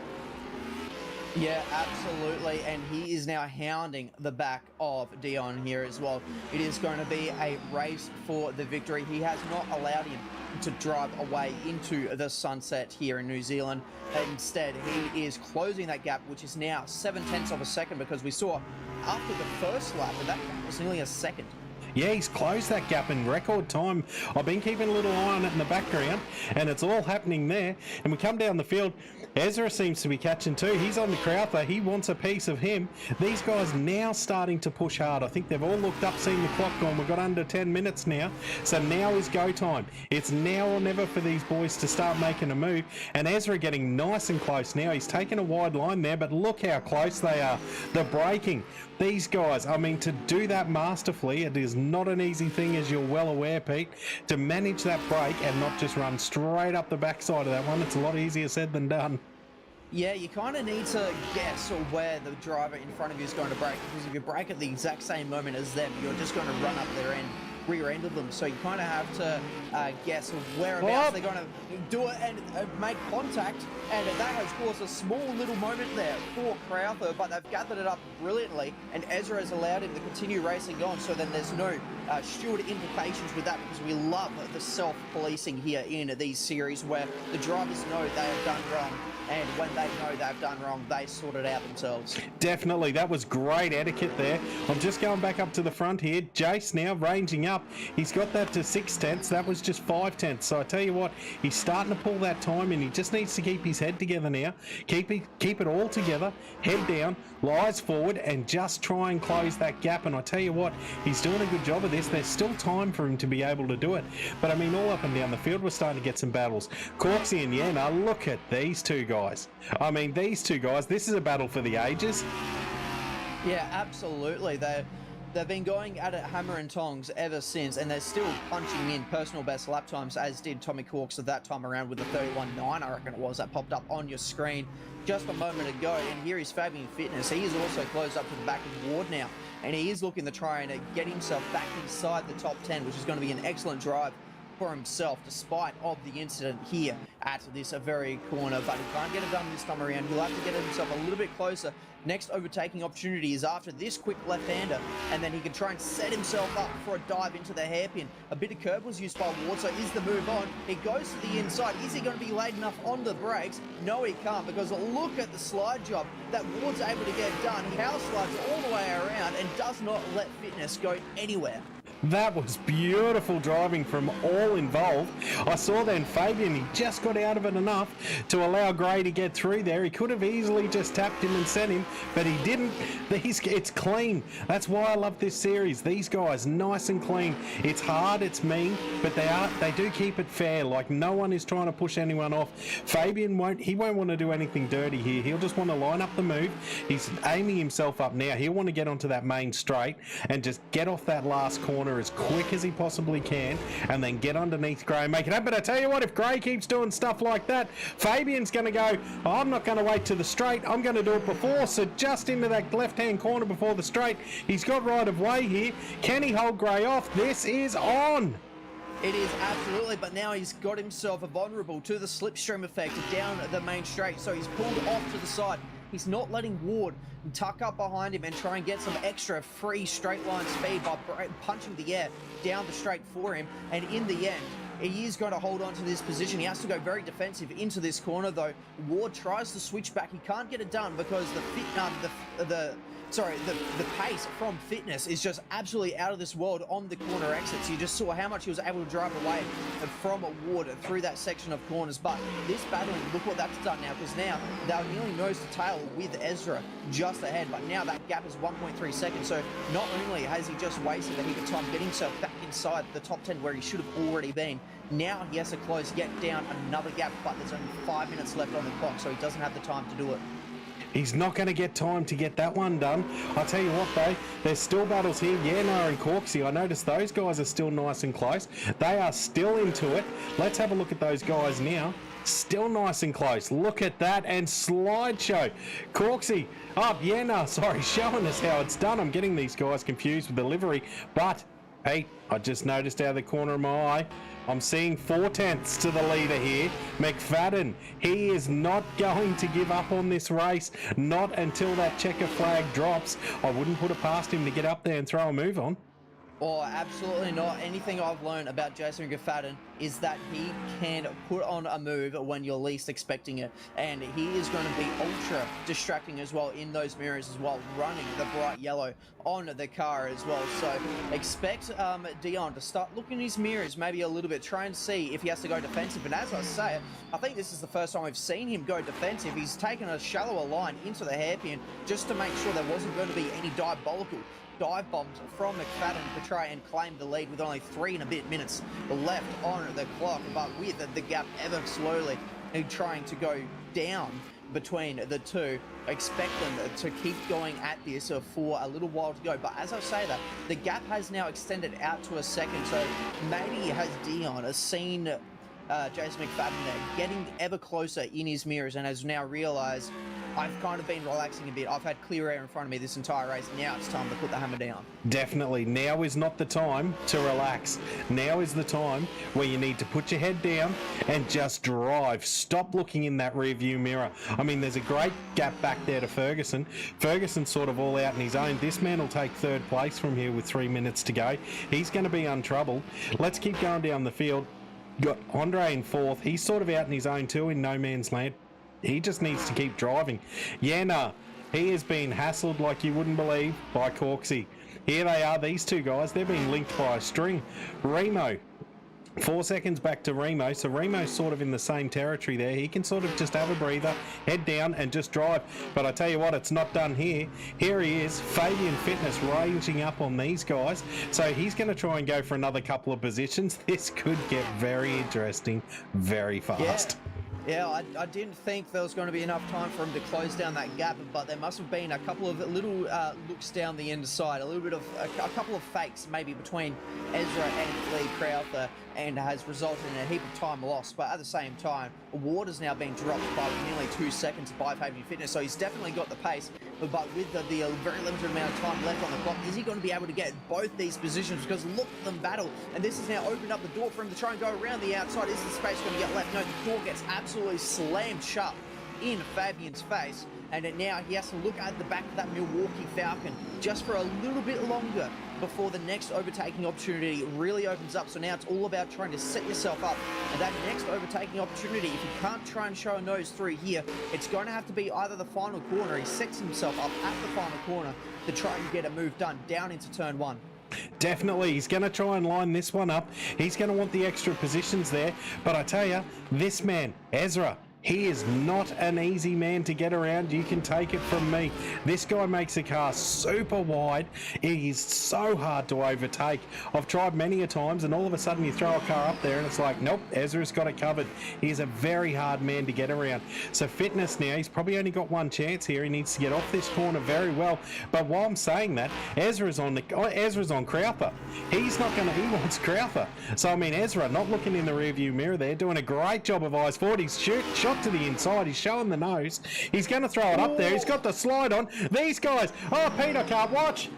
Yeah, absolutely, and he is now hounding the back of Dion here as well. It is going to be a race for the victory. He has not allowed him to drive away into the sunset here in New Zealand. Instead, he is closing that gap, which is now 0.7 of a second, because we saw after the first lap, and that gap was nearly a second. Yeah, he's closed that gap in record time. I've been keeping a little eye on it in the background, and it's all happening there. And we come down the field. Ezra seems to be catching too. He's on the Crowther. He wants a piece of him. These guys now starting to push hard. I think they've all looked up, seen the clock gone. We've got under 10 minutes now. So now is go time. It's now or never for these boys to start making a move. And Ezra getting nice and close now. He's taken a wide line there, but look how close they are. The braking. These guys, I mean, to do that masterfully, it is not an easy thing, as you're well aware, Pete, to manage that brake and not just run straight up the backside of that one. It's a lot easier said than done. Yeah, you kind of need to guess where the driver in front of you is going to brake, because if you brake at the exact same moment as them, you're just going to run up their rear end of them. So you kind of have to guess whereabouts they're going to do it and make contact, and that has caused a small little moment there for Crowther, but they've gathered it up brilliantly, and Ezra has allowed him to continue racing on, so then there's no steward implications with that, because we love the self-policing here in these series where the drivers know they have done wrong, and when they know they've done wrong, they sort it out themselves. Definitely, that was great etiquette there. I'm just going back up to the front here. Jace now ranging up. He's got that to 0.6. That was just 0.5. So I tell you what, he's starting to pull that time, and he just needs to keep his head together now. Keep it all together, head down, lies forward, and just try and close that gap. And I tell you what, he's doing a good job of this. There's still time for him to be able to do it. But I mean, all up and down the field, we're starting to get some battles. Corksy and Yenna, look at these two guys. I mean, these two guys, this is a battle for the ages. Yeah, absolutely. They've been going at it hammer and tongs ever since, and they're still punching in personal best lap times, as did Tommy Corks at that time around with the 31.9, I reckon it was, that popped up on your screen just a moment ago. And here is Fabian Fitness. He is also closed up to the back of Ward now, and he is looking to try and get himself back inside the top 10, which is going to be an excellent drive for himself, despite of the incident here at this very corner. But he can't get it done this time around. He'll have to get himself a little bit closer. Next overtaking opportunity is after this quick left-hander, and then he can try and set himself up for a dive into the hairpin. A bit of curb was used by Ward, so is the move on. He goes to the inside. Is he going to be laid enough on the brakes? No, he can't, because look at the slide job that Ward's able to get done. He power slides all the way around and does not let Fitness go anywhere. That was beautiful driving from all involved. I saw then Fabian, he just got out of it enough to allow Gray to get through there. He could have easily just tapped him and sent him, but he didn't. It's clean. That's why I love this series. These guys, nice and clean. It's hard, it's mean, but they do keep it fair. Like, no one is trying to push anyone off. Fabian won't want to do anything dirty here. He'll just want to line up the move. He's aiming himself up now. He'll want to get onto that main straight and just get off that last corner as quick as he possibly can, and then get underneath Gray and make it up. But I tell you what, if Gray keeps doing stuff like that, Fabian's going to go, I'm not going to wait to the straight, I'm going to do it before. So just into that left-hand corner before the straight. He's got right of way here. Can he hold Gray off? This is on. It is absolutely, but now he's got himself vulnerable to the slipstream effect down the main straight, so he's pulled off to the side. He's not letting Ward tuck up behind him and try and get some extra free straight line speed by punching the air down the straight for him. And in the end, he is going to hold on to this position. He has to go very defensive into this corner, though. Ward tries to switch back. He can't get it done because the pace from Fitness is just absolutely out of this world on the corner exits. You just saw how much he was able to drive away from Ward through that section of corners. But this battle, look what that's done now, because now they're nearly nose to tail with Ezra just ahead, but now that gap is 1.3 seconds. So not only has he just wasted a heap of time getting himself back inside the top 10 where he should have already been, now he has to close yet down another gap, but there's only 5 minutes left on the clock, so he doesn't have the time to do it. He's not going to get time to get that one done. I'll tell you what, though, there's still battles here. Yenna and Corksy, I noticed those guys are still nice and close. They are still into it. Let's have a look at those guys now. still nice and close. Look at that, and slideshow. Corksy up, sorry, showing us how it's done. I'm getting these guys confused with the livery, but hey, I just noticed out of the corner of my eye, I'm seeing 4/10 to the leader here. McFadden, he is not going to give up on this race, not until that checker flag drops. I wouldn't put it past him to get up there and throw a move on. Oh, absolutely not. Anything I've learned about Jason McFadden is that he can put on a move when you're least expecting it. And he is going to be ultra distracting as well in those mirrors as well, running the bright yellow on the car as well. So expect Dion to start looking in his mirrors maybe a little bit, try and see if he has to go defensive. And as I say, I think this is the first time we've seen him go defensive. He's taken a shallower line into the hairpin just to make sure there wasn't going to be any diabolical dive bombs from McFadden to try and claim the lead with only 3 and a bit minutes left on the clock, but with the gap ever slowly trying to go down between the two. Expect them to keep going at this for a little while to go, but as I say that, the gap has now extended out to a second, so maybe has Dion seen Jason McFadden there getting ever closer in his mirrors and has now realised, I've kind of been relaxing a bit. I've had clear air in front of me this entire race. Now it's time to put the hammer down. Definitely. Now is not the time to relax. Now is the time where you need to put your head down and just drive. Stop looking in that rear view mirror. I mean, there's a great gap back there to Ferguson. Ferguson's sort of all out in his own. This man will take third place from here with 3 minutes to go. He's going to be untroubled. Let's keep going down the field. Got Andre in fourth. He's sort of out in his own too, in no man's land. He just needs to keep driving. Yana, he has been hassled like you wouldn't believe by Corksy. Here they are, these two guys. They're being linked by a string. Remo, 4 seconds back to Remo. So Remo's sort of in the same territory there. He can sort of just have a breather, head down and just drive. But I tell you what, it's not done here. Here he is, Fabian Fitness ranging up on these guys. So he's going to try and go for another couple of positions. This could get very interesting very fast. Yeah, I didn't think there was going to be enough time for him to close down that gap, but there must have been a couple of little looks down the inside, a little bit of a couple of fakes maybe between Ezra and Lee Crowther, and has resulted in a heap of time lost. But at the same time, Water's now being dropped by nearly 2 seconds by Fabian Fitness, so he's definitely got the pace. But with the very limited amount of time left on the clock, is he going to be able to get both these positions? Because look at them battle, and this has now opened up the door for him to try and go around the outside. Is the space going to get left? No, the door gets absolutely slammed shut in Fabian's face, and now he has to look at the back of that Milwaukee Falcon just for a little bit longer before the next overtaking opportunity really opens up. So now it's all about trying to set yourself up, and that next overtaking opportunity, if you can't try and show a nose through here, it's going to have to be either the final corner. He sets himself up at the final corner to try and get a move done down into turn 1. Definitely, he's going to try and line this one up. He's going to want the extra positions there. But I tell you, this man, Ezra, he is not an easy man to get around. You can take it from me. This guy makes a car super wide. He's so hard to overtake. I've tried many a times, and all of a sudden you throw a car up there and it's like, nope, Ezra's got it covered. He's a very hard man to get around. So Fitness now, he's probably only got one chance here. He needs to get off this corner very well. But while I'm saying that, Ezra's on Crowther. He's not going to, he wants Crowther. So I mean, Ezra not looking in the rearview mirror there, doing a great job of eyes forward. He's shot to the inside. He's showing the nose. He's going to throw it up there. He's got the slide on. These guys. Oh, Pete, I can't watch.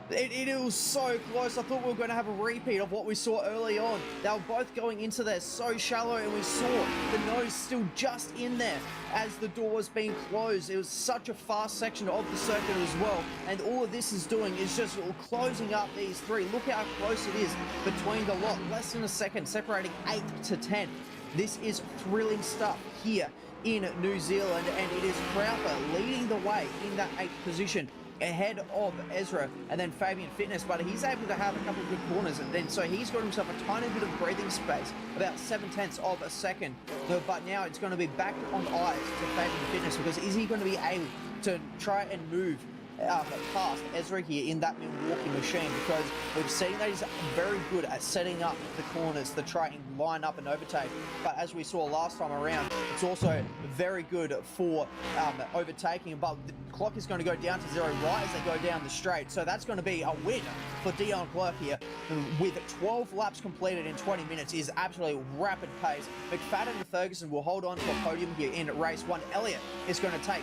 It was so close. I thought we were going to have a repeat of what we saw early on. They were both going into there so shallow, and we saw the nose still just in there as the door was being closed. It was such a fast section of the circuit as well, and all of this is doing is just closing up these three. Look how close it is between the lot. Less than a second, separating 8 to 10. This is thrilling stuff here in New Zealand, and it is Crowther leading the way in that 8th position ahead of Ezra and then Fabian Fitness, but he's able to have a couple of good corners, and then so he's got himself a tiny bit of breathing space, about 0.7 of a second. But now it's going to be back on eyes to Fabian Fitness, because is he going to be able to try and move past Ezra here in that Milwaukee machine, because we've seen that he's very good at setting up the corners to try and line up and overtake. But as we saw last time around, it's also very good for overtaking. But the clock is going to go down to 0 right as they go down the straight. So that's going to be a win for Dion Clerk here. With 12 laps completed in 20 minutes is absolutely rapid pace. McFadden and Ferguson will hold on to a podium here in race 1. Elliott is going to take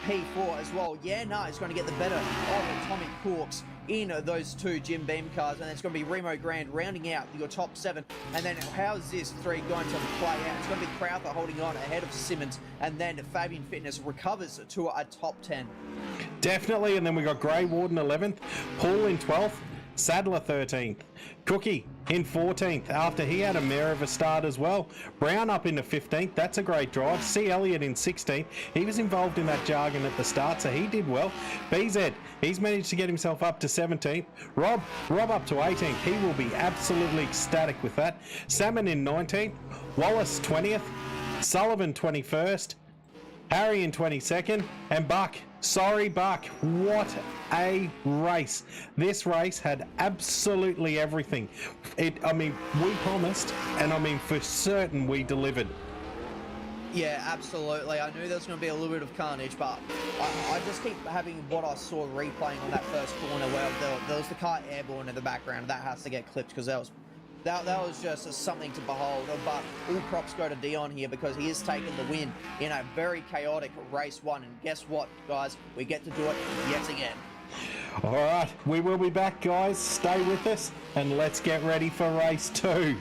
P4 as well. Is going to get the better of Atomic Corks in those two Jim Beam cars, and it's going to be Remo Grand rounding out your top 7. And then how's this 3 going to play out? It's going to be Crowther holding on ahead of Simmons, and then Fabian Fitness recovers to a top 10. Definitely, and then we got Grey Warden 11th, Paul in 12th, Sadler 13th, Cookie in 14th after he had a mare of a start as well. Brown up into 15th, that's a great drive. C. Elliott in 16th, he was involved in that jargon at the start, so he did well. BZ, he's managed to get himself up to 17th. Rob up to 18th, he will be absolutely ecstatic with that. Salmon in 19th, Wallace 20th, Sullivan 21st, Harry in 22nd, and Buck. Sorry, Buck. What a race. This race had absolutely everything. We promised, and for certain we delivered. Yeah, absolutely. I knew there was going to be a little bit of carnage, but I just keep having what I saw replaying on that first corner where there was the car airborne in the background. That has to get clipped because that was just something to behold. But all props go to Dion here because he has taken the win in a very chaotic race 1. And guess what, guys? We get to do it yet again. All right, we will be back, guys. Stay with us, and let's get ready for race 2.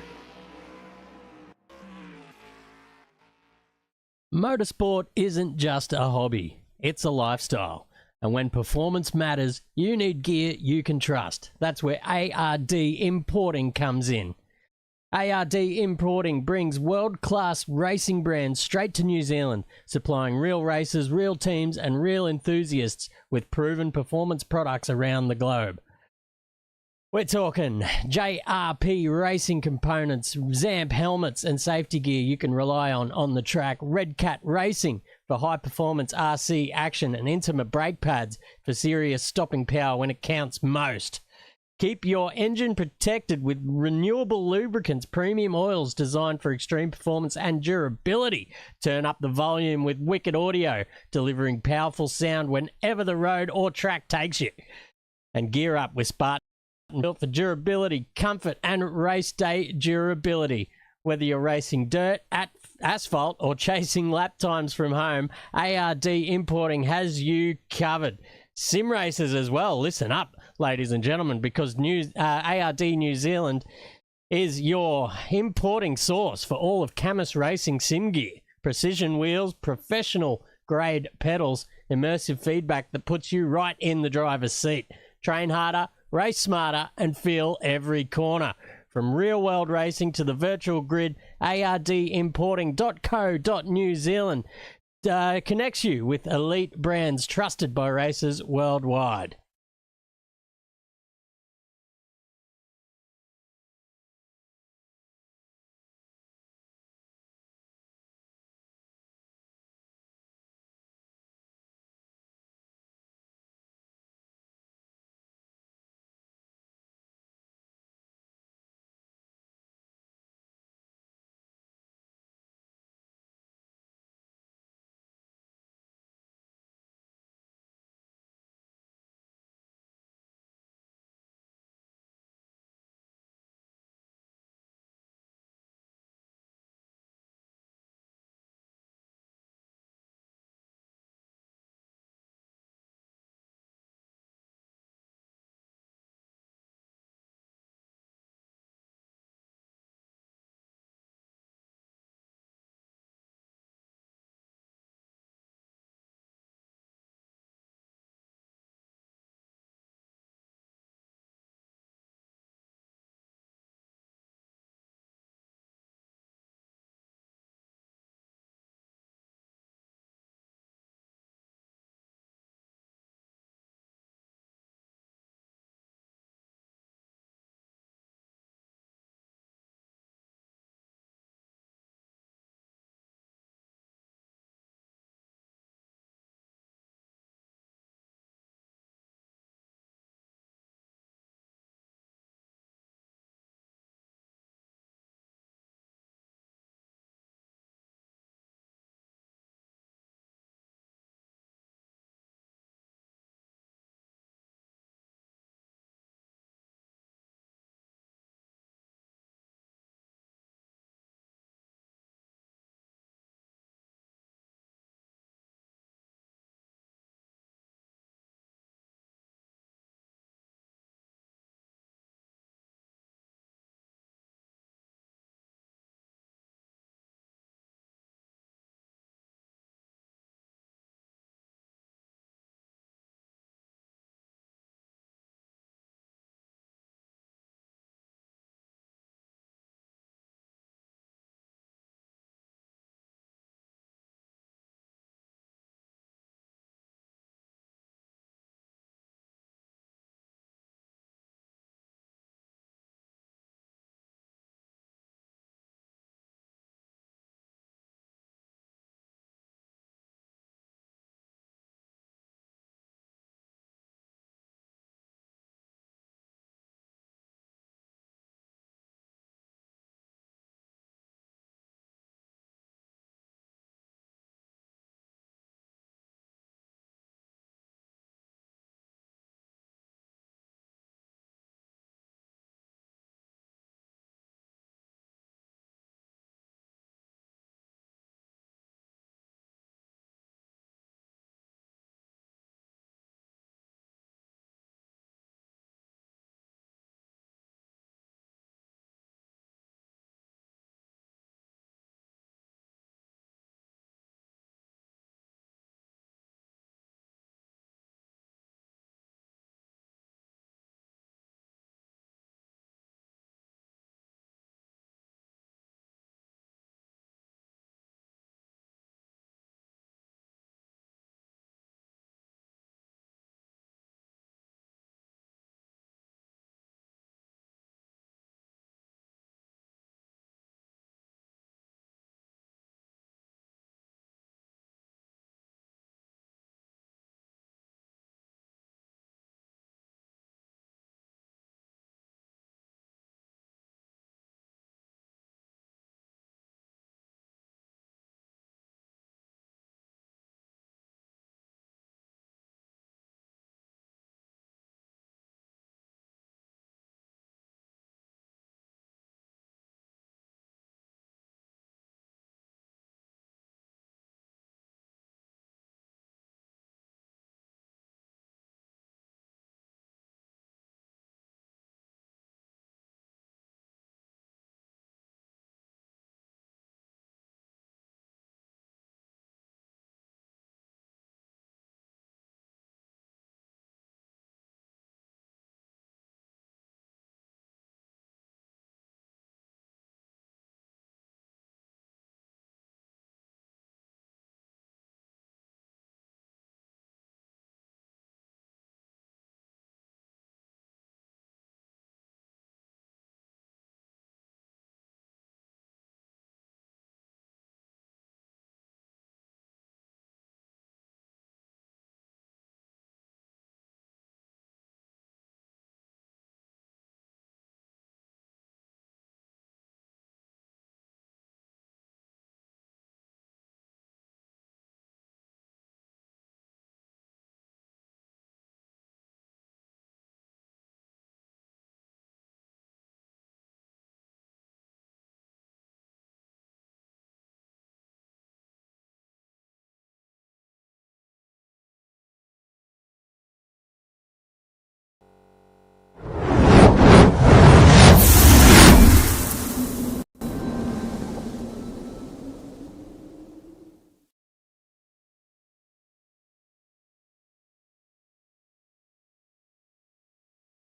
Motorsport isn't just a hobby, it's a lifestyle. And when performance matters, you need gear you can trust. That's where ARD Importing comes in. ARD Importing brings world-class racing brands straight to New Zealand, supplying real racers, real teams, and real enthusiasts with proven performance products around the globe. We're talking JRP racing components, Zamp helmets and safety gear you can rely on the track, Red Cat Racing for high-performance RC action, and intimate brake pads for serious stopping power when it counts most. Keep your engine protected with renewable lubricants, premium oils designed for extreme performance and durability. Turn up the volume with wicked audio, delivering powerful sound whenever the road or track takes you. And gear up with Spartan, built for durability, comfort, and race day durability. Whether you're racing dirt, asphalt, or chasing lap times from home, ARD Importing has you covered. Sim racers as well, listen up, ladies and gentlemen, because ARD New Zealand is your importing source for all of Camus Racing sim gear. Precision wheels, professional grade pedals, immersive feedback that puts you right in the driver's seat. Train harder, race smarter, and feel every corner. From real-world racing to the virtual grid, ardimporting.co.New Zealand connects you with elite brands trusted by racers worldwide.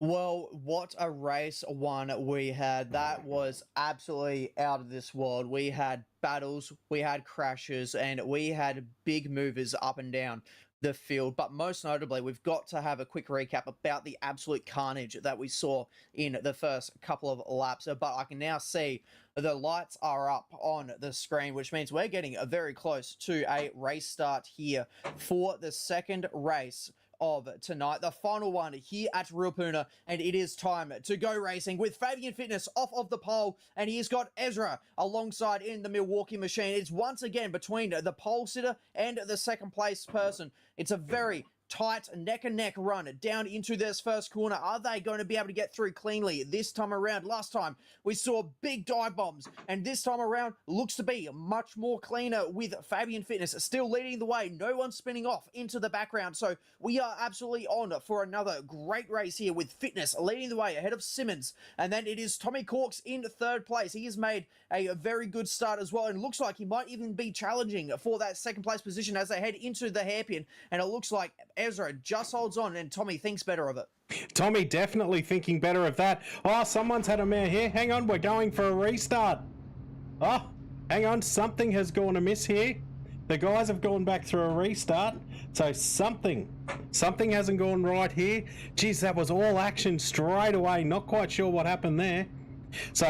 Well, what a race one we had. That was absolutely out of this world. We had battles, we had crashes, and we had big movers up and down the field. But most notably, we've got to have a quick recap about the absolute carnage that we saw in the first couple of laps. But I can now see the lights are up on the screen, which means we're getting very close to a race start here for the second race of tonight, the final one here at Ruapuna, and it is time to go racing with Fabian Fitness off of the pole, and he's got Ezra alongside in the Milwaukee machine. It's once again between the pole sitter and the second place person. It's a very tight neck and neck run down into this first corner. Are they going to be able to get through cleanly this time around? Last time we saw big dive bombs, and this time around looks to be much more cleaner with Fabian Fitness still leading the way. No one spinning off into the background, so we are absolutely on for another great race here with Fitness leading the way ahead of Simmons, and then it is Tommy Corks in third place. He has made a very good start as well, and looks like he might even be challenging for that second place position as they head into the hairpin, and it looks like Ezra just holds on and Tommy thinks better of it. Tommy definitely thinking better of that. Oh, someone's had a mare here. Hang on, we're going for a restart. Oh, hang on, something has gone amiss here. The guys have gone back through a restart, so something hasn't gone right here. Geez, that was all action straight away. Not quite sure what happened there. So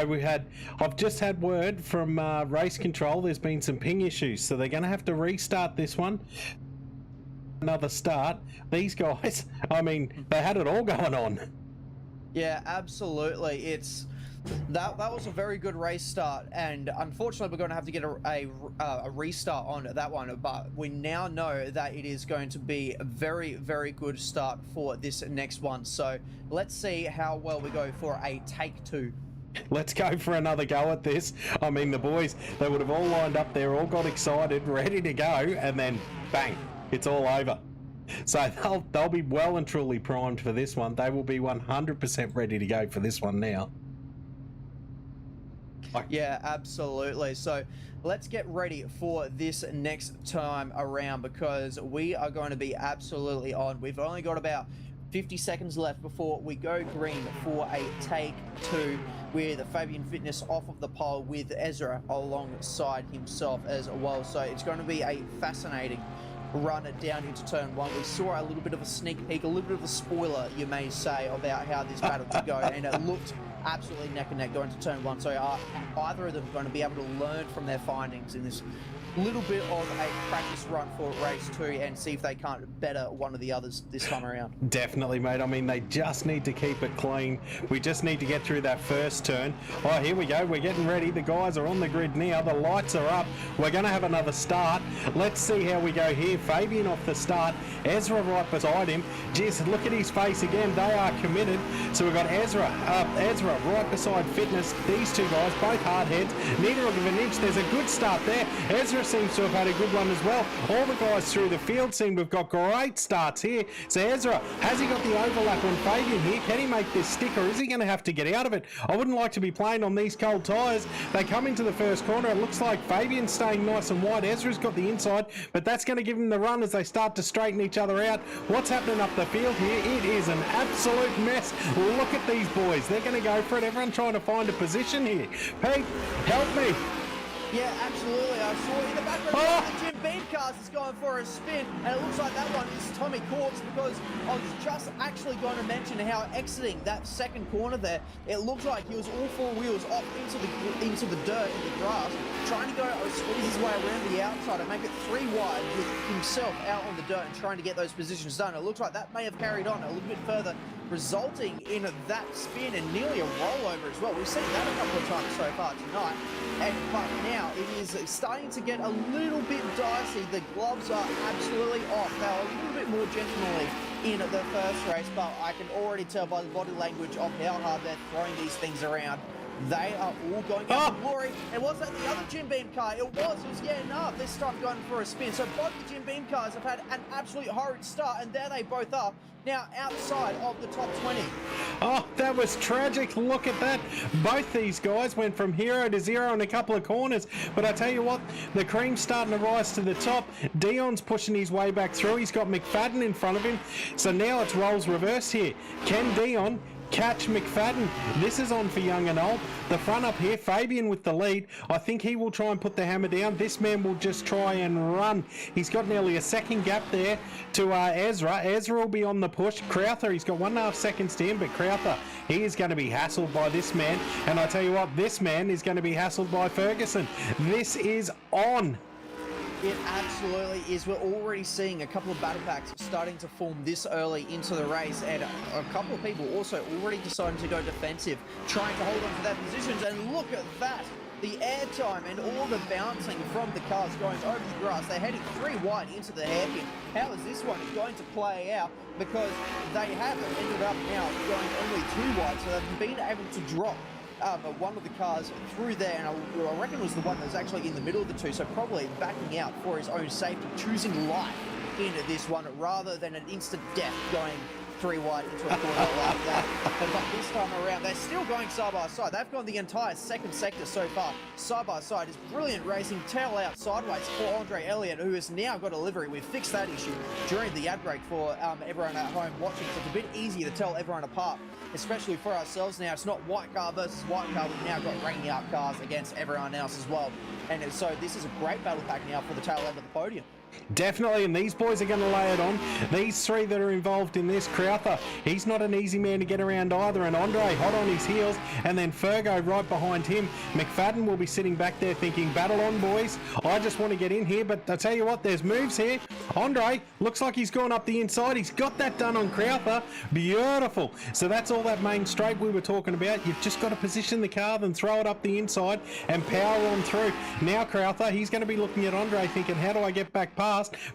I've just had word from race control. There's been some ping issues, so they're going to have to restart this one. Another start. These guys, I mean, they had it all going on. Yeah, absolutely. That was a very good race start, and unfortunately we're going to have to get a restart on that one, but we now know that it is going to be a very, very good start for this next one. So let's see how well we go for a take two. Let's go for another go at this. I mean, the boys, they would have all lined up there, all got excited, ready to go, and then bang, it's all over. So they'll be well and truly primed for this one. They will be 100% ready to go for this one now. Yeah, absolutely. So let's get ready for this next time around, because we are going to be absolutely on. We've only got about 50 seconds left before we go green for a take two with Fabian Fitness off of the pole with Ezra alongside himself as well. So it's going to be a fascinating run down into turn one. We saw a little bit of a sneak peek, a little bit of a spoiler, you may say, about how this battle could go, and it looked absolutely neck and neck going to turn one. So are either of them going to be able to learn from their findings in this little bit of a practice run for race two and see if they can't better one of the others this time around? Definitely, mate. I mean, they just need to keep it clean. We just need to get through that first turn. Oh, here we go. We're getting ready. The guys are on the grid now. The lights are up. We're going to have another start. Let's see how we go here. Fabian off the start. Ezra right beside him. Jeez, look at his face again. They are committed. So we've got Ezra right beside Fitness. These two guys, both hard heads. Neither of an inch. There's a good start there. Ezra seems to have had a good one as well. All the guys through the field seem to have got great starts here. So Ezra, has he got the overlap on Fabian here? Can he make this stick, or is he going to have to get out of it? I wouldn't like to be playing on these cold tyres. They come into the first corner. It looks like Fabian's staying nice and wide. Ezra's got the inside, but that's going to give him the run as they start to straighten each other out. What's happening up the field here? It is an absolute mess. Look at these boys. They're going to go for it. Everyone trying to find a position here. Pete, help me. Yeah, absolutely. I saw in the background the Jim Beam cars is going for a spin, and it looks like that one is Tommy Corks, because I was just actually going to mention how exiting that second corner there, it looked like he was all four wheels off into the dirt, in the grass, trying to go squeeze his way around the outside and make it 3 wide with himself out on the dirt and trying to get those positions done. It looks like that may have carried on a little bit further, resulting in that spin and nearly a rollover as well. We've seen that a couple of times so far tonight, but now it is starting to get a little bit dicey. The gloves are absolutely off. They are a little bit more gentlemanly in the first race, but I can already tell by the body language of how hard they're throwing these things around. They are all going up for glory. And was that the other Jim Beam car? It was getting up this time, going for a spin. So both the Jim Beam cars have had an absolute horrid start, and there they both are, now outside of the top 20. Oh, that was tragic. Look at that. Both these guys went from hero to zero in a couple of corners. But I tell you what, the cream's starting to rise to the top. Dion's pushing his way back through. He's got McFadden in front of him. So now it's roles reversed here. Can Dion catch McFadden. This is on for young and old. The front up here, Fabian with the lead. I think he will try and put the hammer down. This man will just try and run. He's got nearly a second gap there to Ezra. Ezra will be on the push. Crowther, he's got 1.5 seconds to him, but Crowther, he is going to be hassled by this man. And I tell you what, this man is going to be hassled by Ferguson. This is on. It absolutely is. We're already seeing a couple of battle packs starting to form this early into the race, and a couple of people also already deciding to go defensive, trying to hold on to their positions. And look at that, the air time and all the bouncing from the cars going over the grass. They're heading 3 wide into the hairpin. How is this one going to play out? Because they have ended up now going only 2 wide, so they've been able to drop one of the cars through there, and I reckon it was the one that was actually in the middle of the two, so probably backing out for his own safety, choosing life into this one rather than an instant death going 3 wide into a corner like that. But this time around, they're still going side by side. They've gone the entire second sector so far, side by side. It's brilliant racing, tail out sideways for Andre Elliott, who has now got a livery. We've fixed that issue during the ad break for everyone at home watching, so it's a bit easier to tell everyone apart, especially for ourselves now. It's not white car versus white car. We've now got Rangiart cars against everyone else as well. And so this is a great battle pack now for the tail end of the podium. Definitely, and these boys are going to lay it on. These 3 that are involved in this, Crowther, he's not an easy man to get around either, and Andre hot on his heels, and then Fergo right behind him. McFadden will be sitting back there thinking, battle on, boys. I just want to get in here, but I tell you what, there's moves here. Andre looks like he's gone up the inside. He's got that done on Crowther. Beautiful. So that's all that main straight we were talking about. You've just got to position the car, then throw it up the inside and power on through. Now Crowther, he's going to be looking at Andre thinking, how do I get back past?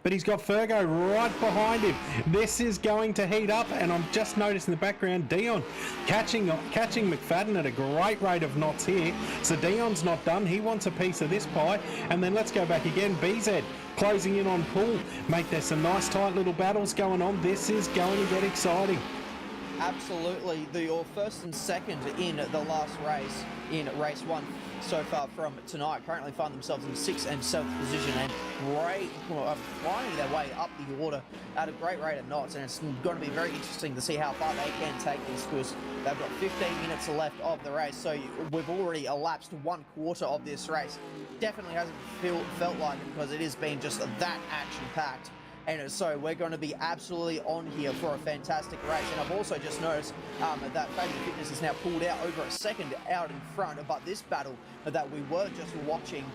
But he's got Fergo right behind him. This is going to heat up, and I'm just noticing in the background Dion catching McFadden at a great rate of knots here. So Dion's not done. He wants a piece of this pie. And then let's go back again. BZ closing in on Poole. Mate, there's some nice tight little battles going on. This is going to get exciting. Absolutely. Your first and second in the last race, in race 1 so far from tonight, currently find themselves in 6th and 7th position, and flying their way up the order at a great rate of knots. And it's going to be very interesting to see how far they can take this, because they've got 15 minutes left of the race. So we've already elapsed 1/4 of this race. Definitely hasn't felt like it, because it has been just that action-packed. And so we're going to be absolutely on here for a fantastic race. And I've also just noticed that Fabian Fitness is now pulled out over a second out in front. But this battle that we were just watching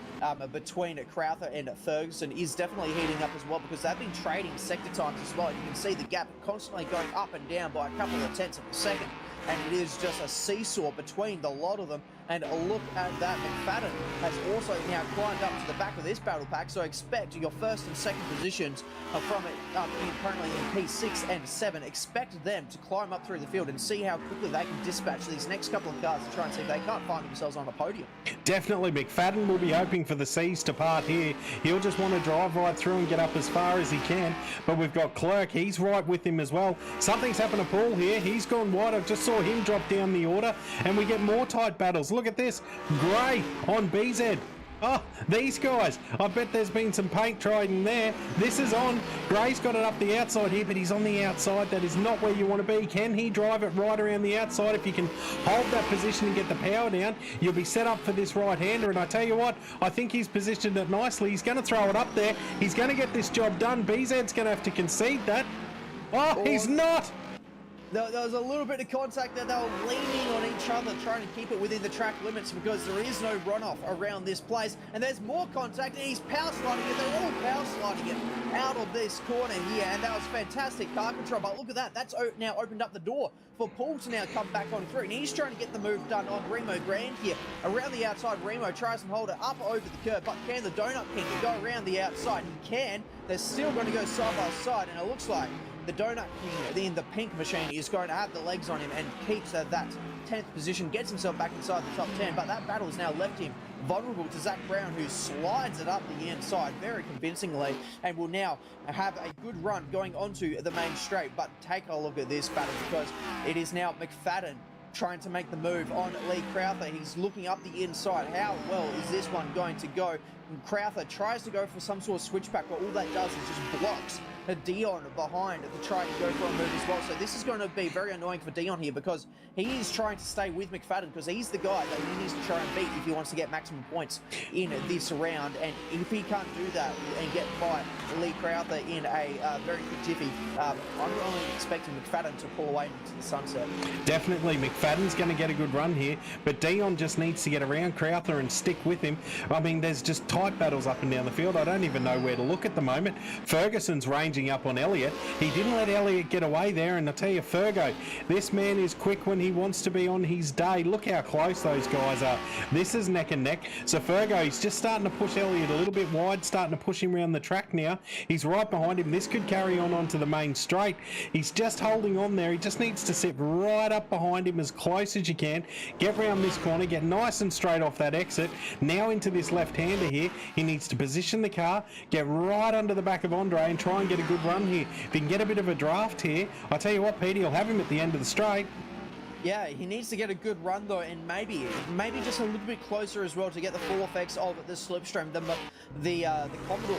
between Crowther and Ferguson is definitely heating up as well, because they've been trading sector times as well. You can see the gap constantly going up and down by a couple of tenths of a second. And it is just a seesaw between the lot of them. And a look at that, McFadden has also now climbed up to the back of this battle pack. So expect your first and second positions from it currently in P6 and 7. Expect them to climb up through the field and see how quickly they can dispatch these next couple of cars to try and see if they can't find themselves on a podium. Definitely, McFadden will be hoping for the seas to part here. He'll just want to drive right through and get up as far as he can. But we've got Clerk, he's right with him as well. Something's happened to Paul here. He's gone wide. I just saw him drop down the order, and we get more tight battles. Look at this. Gray on BZ. Oh, these guys. I bet there's been some paint tried in there. This is on. Gray's got it up the outside here, but he's on the outside. That is not where you want to be. Can he drive it right around the outside? If you can hold that position and get the power down, you'll be set up for this right-hander. And I tell you what, I think he's positioned it nicely. He's going to throw it up there. He's going to get this job done. BZ's going to have to concede that. Oh, he's not. There was a little bit of contact there. They were leaning on each other, trying to keep it within the track limits, because there is no runoff around this place. And there's more contact, and he's power sliding it. They're all power sliding it out of this corner here, and that was fantastic car control. But look at that. That's now opened up the door for Paul to now come back on through. And he's trying to get the move done on Remo Grand here. Around the outside, Remo tries and hold it up over the curb, but can the Donut King go around the outside? He can. They're still going to go side by side, and it looks like the Donut King in the pink machine is going to have the legs on him and keeps that 10th position, gets himself back inside the top 10. But that battle has now left him vulnerable to Zach Brown, who slides it up the inside very convincingly and will now have a good run going onto the main straight. But take a look at this battle, because it is now McFadden trying to make the move on Lee Crowther. He's looking up the inside. How well is this one going to go? And Crowther tries to go for some sort of switchback, but all that does is just blocks Dion behind to try and go for a move as well. So this is going to be very annoying for Dion here because he is trying to stay with McFadden because he's the guy that he needs to try and beat if he wants to get maximum points in this round. And if he can't do that and get by Lee Crowther in a very quick jiffy, I'm only expecting McFadden to pull away into the sunset. Definitely, McFadden's going to get a good run here, but Dion just needs to get around Crowther and stick with him. I mean, there's just tight battles up and down the field. I don't even know where to look at the moment. Ferguson's ranging up on Elliott. He didn't let Elliott get away there, and I tell you, Fergo, this man is quick when he wants to be on his day. Look how close those guys are. This is neck and neck. So Fergo, he's just starting to push Elliott a little bit wide, starting to push him around the track now. He's right behind him. This could carry on onto the main straight. He's just holding on there. He just needs to sit right up behind him as close as you can. Get round this corner, get nice and straight off that exit. Now into this left-hander here. He needs to position the car, get right under the back of Andre and try and get a good run here. If he can get a bit of a draft here, I tell you what, Petey will have him at the end of the straight. Yeah, he needs to get a good run though, and maybe just a little bit closer as well to get the full effects of the slipstream. The Commodore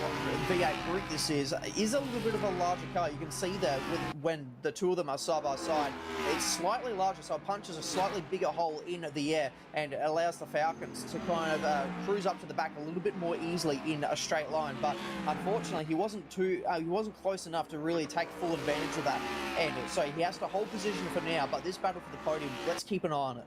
V8 Brute this is a little bit of a larger car. You can see that when the two of them are side by side, it's slightly larger, so it punches a slightly bigger hole in the air and allows the Falcons to kind of cruise up to the back a little bit more easily in a straight line. But unfortunately, he wasn't close enough to really take full advantage of that, and so he has to hold position for now. But this battle for the podium, let's keep an eye on it.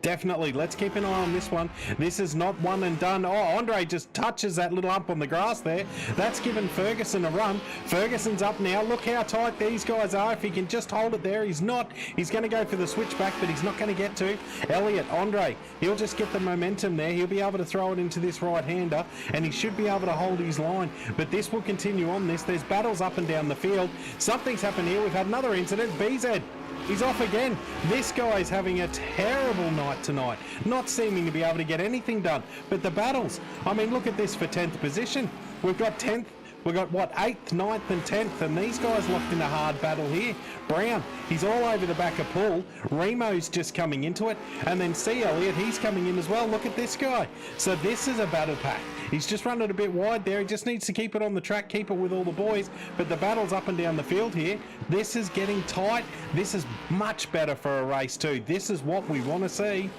Definitely, let's keep an eye on this one. This is not one and done. Oh, Andre just touches that little hump on the grass there. That's given Ferguson a run. Ferguson's up now. Look how tight these guys are. If he can just hold it there, he's not. He's going to go for the switchback, but he's not going to get to. Elliott, Andre, he'll just get the momentum there. He'll be able to throw it into this right-hander, and he should be able to hold his line. But this will continue on this. There's battles up and down the field. Something's happened here. We've had another incident. BZ. He's off again. This guy's having a terrible night tonight, not seeming to be able to get anything done. But the battles, I mean, look at this for 10th position. We've got 10th. We've got, what, 8th, 9th and 10th, and these guys locked in a hard battle here. Brown, he's all over the back of Paul. Remo's just coming into it. And then C. Elliott, he's coming in as well. Look at this guy. So this is a battle pack. He's just run it a bit wide there. He just needs to keep it on the track, keep it with all the boys. But the battle's up and down the field here. This is getting tight. This is much better for a race too. This is what we want to see.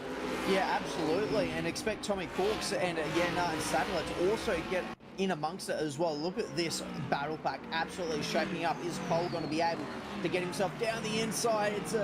Yeah, absolutely. And expect Tommy Corks and Yana and Sadler to also get in amongst it as well. Look at this battle pack absolutely shaping up. Is Cole going to be able to get himself down the inside? It's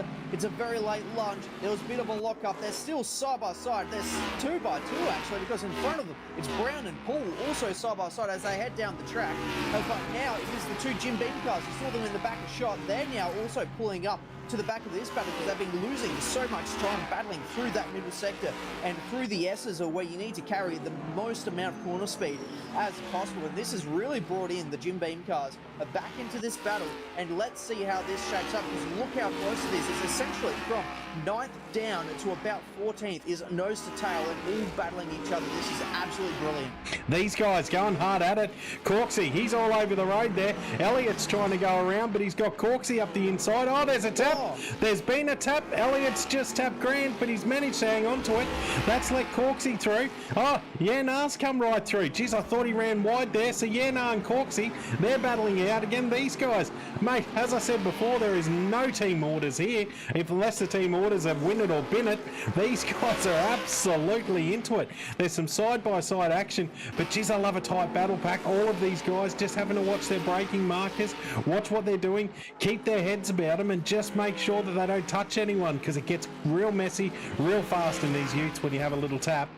a very late lunge. There was a bit of a lock up. They're still side by side. There's 2 by 2 actually, because in front of them it's Brown and Paul also side by side as they head down the track. But now it is the 2 Jim Beam cars. You saw them in the back of shot. They're now also pulling up to the back of this battle because they've been losing so much time battling through that middle sector and through the S's are where you need to carry the most amount of corner speed as possible. And this has really brought in the Jim Beam cars back into this battle, and let's see how this shapes up because look how close it is. It's essentially from 9th down to about 14th is nose to tail and all battling each other. This is absolutely brilliant. These guys going hard at it. Corksy, he's all over the road there. Elliott's trying to go around, but he's got Corksy up the inside. Oh, there's a tap. Oh. There's been a tap. Elliott's just tapped Grant, but he's managed to hang on to it. That's let Corksy through. Oh, Yanar's come right through. Geez, I thought he ran wide there. So Yanar and Corksy, they're battling out again. These guys, mate, as I said before, there is no team orders here. Unless the team orders have win it or bin it, these guys are absolutely into it. There's some side-by-side action, but geez, I love a tight battle pack. All of these guys just having to watch their braking markers, watch what they're doing, keep their heads about them, and just make sure that they don't touch anyone because it gets real messy, real fast in these Utes when you have a little tap.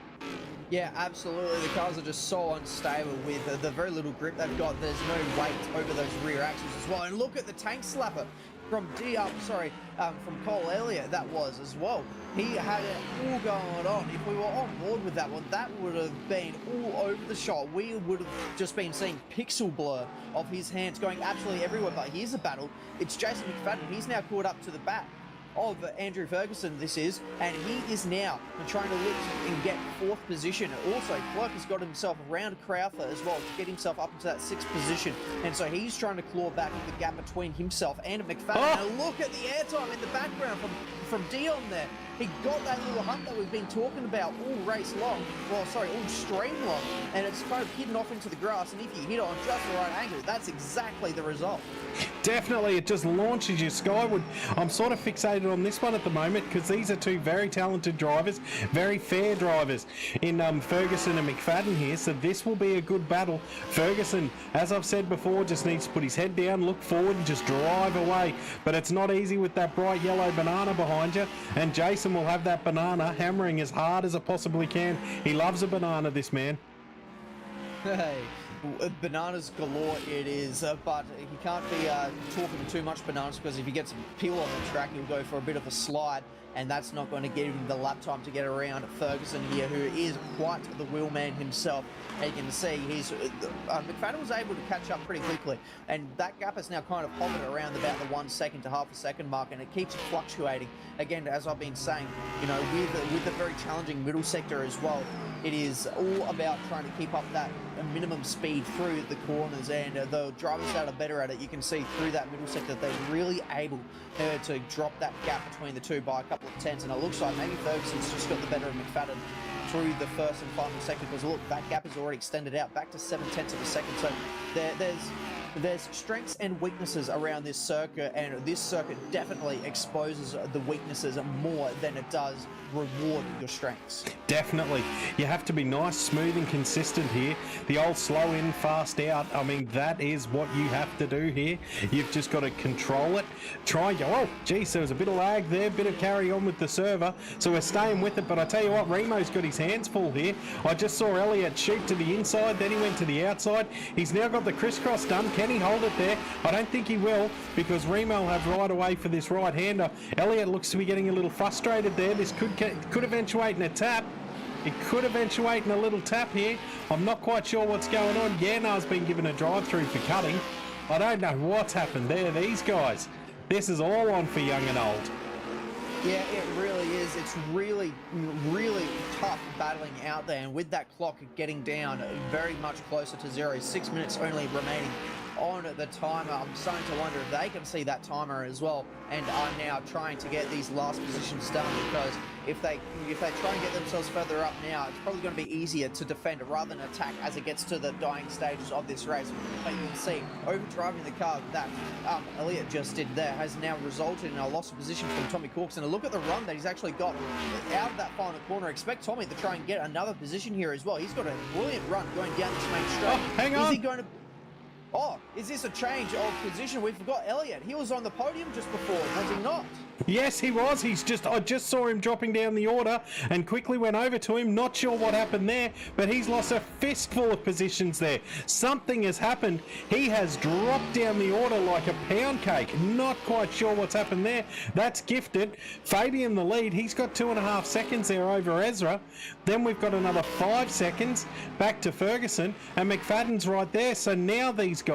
Yeah, absolutely. The cars are just so unstable with the very little grip they've got. There's no weight over those rear axles as well. And look at the tank slapper from from Cole Elliott, that was as well. He had it all going on. If we were on board with that one, that would have been all over the shot. We would have just been seeing pixel blur of his hands going absolutely everywhere. But here's a battle. It's Jason McFadden. He's now caught up to the back of Andrew Ferguson, this is, and he is now trying to look and get 4th position. Also, Clark has got himself around Crowther as well to get himself up into that 6th position, and so he's trying to claw back the gap between himself and McFadden. And look at the airtime in the background from Dion there. He got that little hump that we've been talking about all race long, all stream long, and it's kind of hidden off into the grass, and if you hit it on just the right angle, that's exactly the result. Definitely, it just launches you skyward. I'm sort of fixated on this one at the moment because these are two very talented drivers, very fair drivers in Ferguson and McFadden here, so this will be a good battle. Ferguson, as I've said before, just needs to put his head down, look forward and just drive away, but it's not easy with that bright yellow banana behind you, and Jason will have that banana hammering as hard as it possibly can. He loves a banana, this man. Hey, bananas galore it is, but he can't be talking too much bananas, because if he gets a peel on the track, he'll go for a bit of a slide, and that's not going to give him the lap time to get around Ferguson here, who is quite the wheelman himself. And you can see he's McFadden was able to catch up pretty quickly, and that gap is now kind of hovered around about the 1 second to half a second mark, and it keeps fluctuating. Again, as I've been saying, you know, with the very challenging middle sector as well, it is all about trying to keep up that minimum speed through the corners, and the drivers that are better at it, you can see through that middle sector, they're really able to drop that gap between the two by a couple of tenths, and it looks like maybe Ferguson's just got the better of McFadden through the first and final sector, because look, that gap is already extended out back to 7/10 of a second, so there's strengths and weaknesses around this circuit, and this circuit definitely exposes the weaknesses more than it does reward your strengths. Definitely. You have to be nice, smooth and consistent here. The old slow in, fast out, I mean, that is what you have to do here. You've just got to control it. Try and go, oh, geez, there was a bit of lag there, bit of carry on with the server, so we're staying with it, but I tell you what, Remo's got his hands full here. I just saw Elliott shoot to the inside, then he went to the outside. He's now got the crisscross done. Can he hold it there? I don't think he will, because Remo will have right away for this right-hander. Elliott looks to be getting a little frustrated there. This could eventuate in a tap. It could eventuate in a little tap here. I'm not quite sure what's going on. Yanar's been given a drive-through for cutting. I don't know what's happened there. These guys, this is all on for young and old. Yeah, it really is. It's really, really tough battling out there, and with that clock getting down very much closer to 0, 6 minutes only remaining on the timer, I'm starting to wonder if they can see that timer as well and are now trying to get these last positions done, because if they try and get themselves further up now, it's probably going to be easier to defend rather than attack as it gets to the dying stages of this race. But you can see overdriving the car that Elliott just did there has now resulted in a loss of position from Tommy Corks, and a look at the run that he's actually got out of that final corner. Expect Tommy to try and get another position here as well. He's got a brilliant run going down this main straight. Oh, hang on. Is he going to... Oh, is this a change of position? We forgot Elliott. He was on the podium just before, was he not? Yes, he was. I just saw him dropping down the order and quickly went over to him. Not sure what happened there, but he's lost a fistful of positions there. Something has happened. He has dropped down the order like a pound cake. Not quite sure what's happened there. That's gifted. Fabian the lead. He's got 2.5 seconds there over Ezra. Then we've got another 5 seconds back to Ferguson, and McFadden's right there. So now these two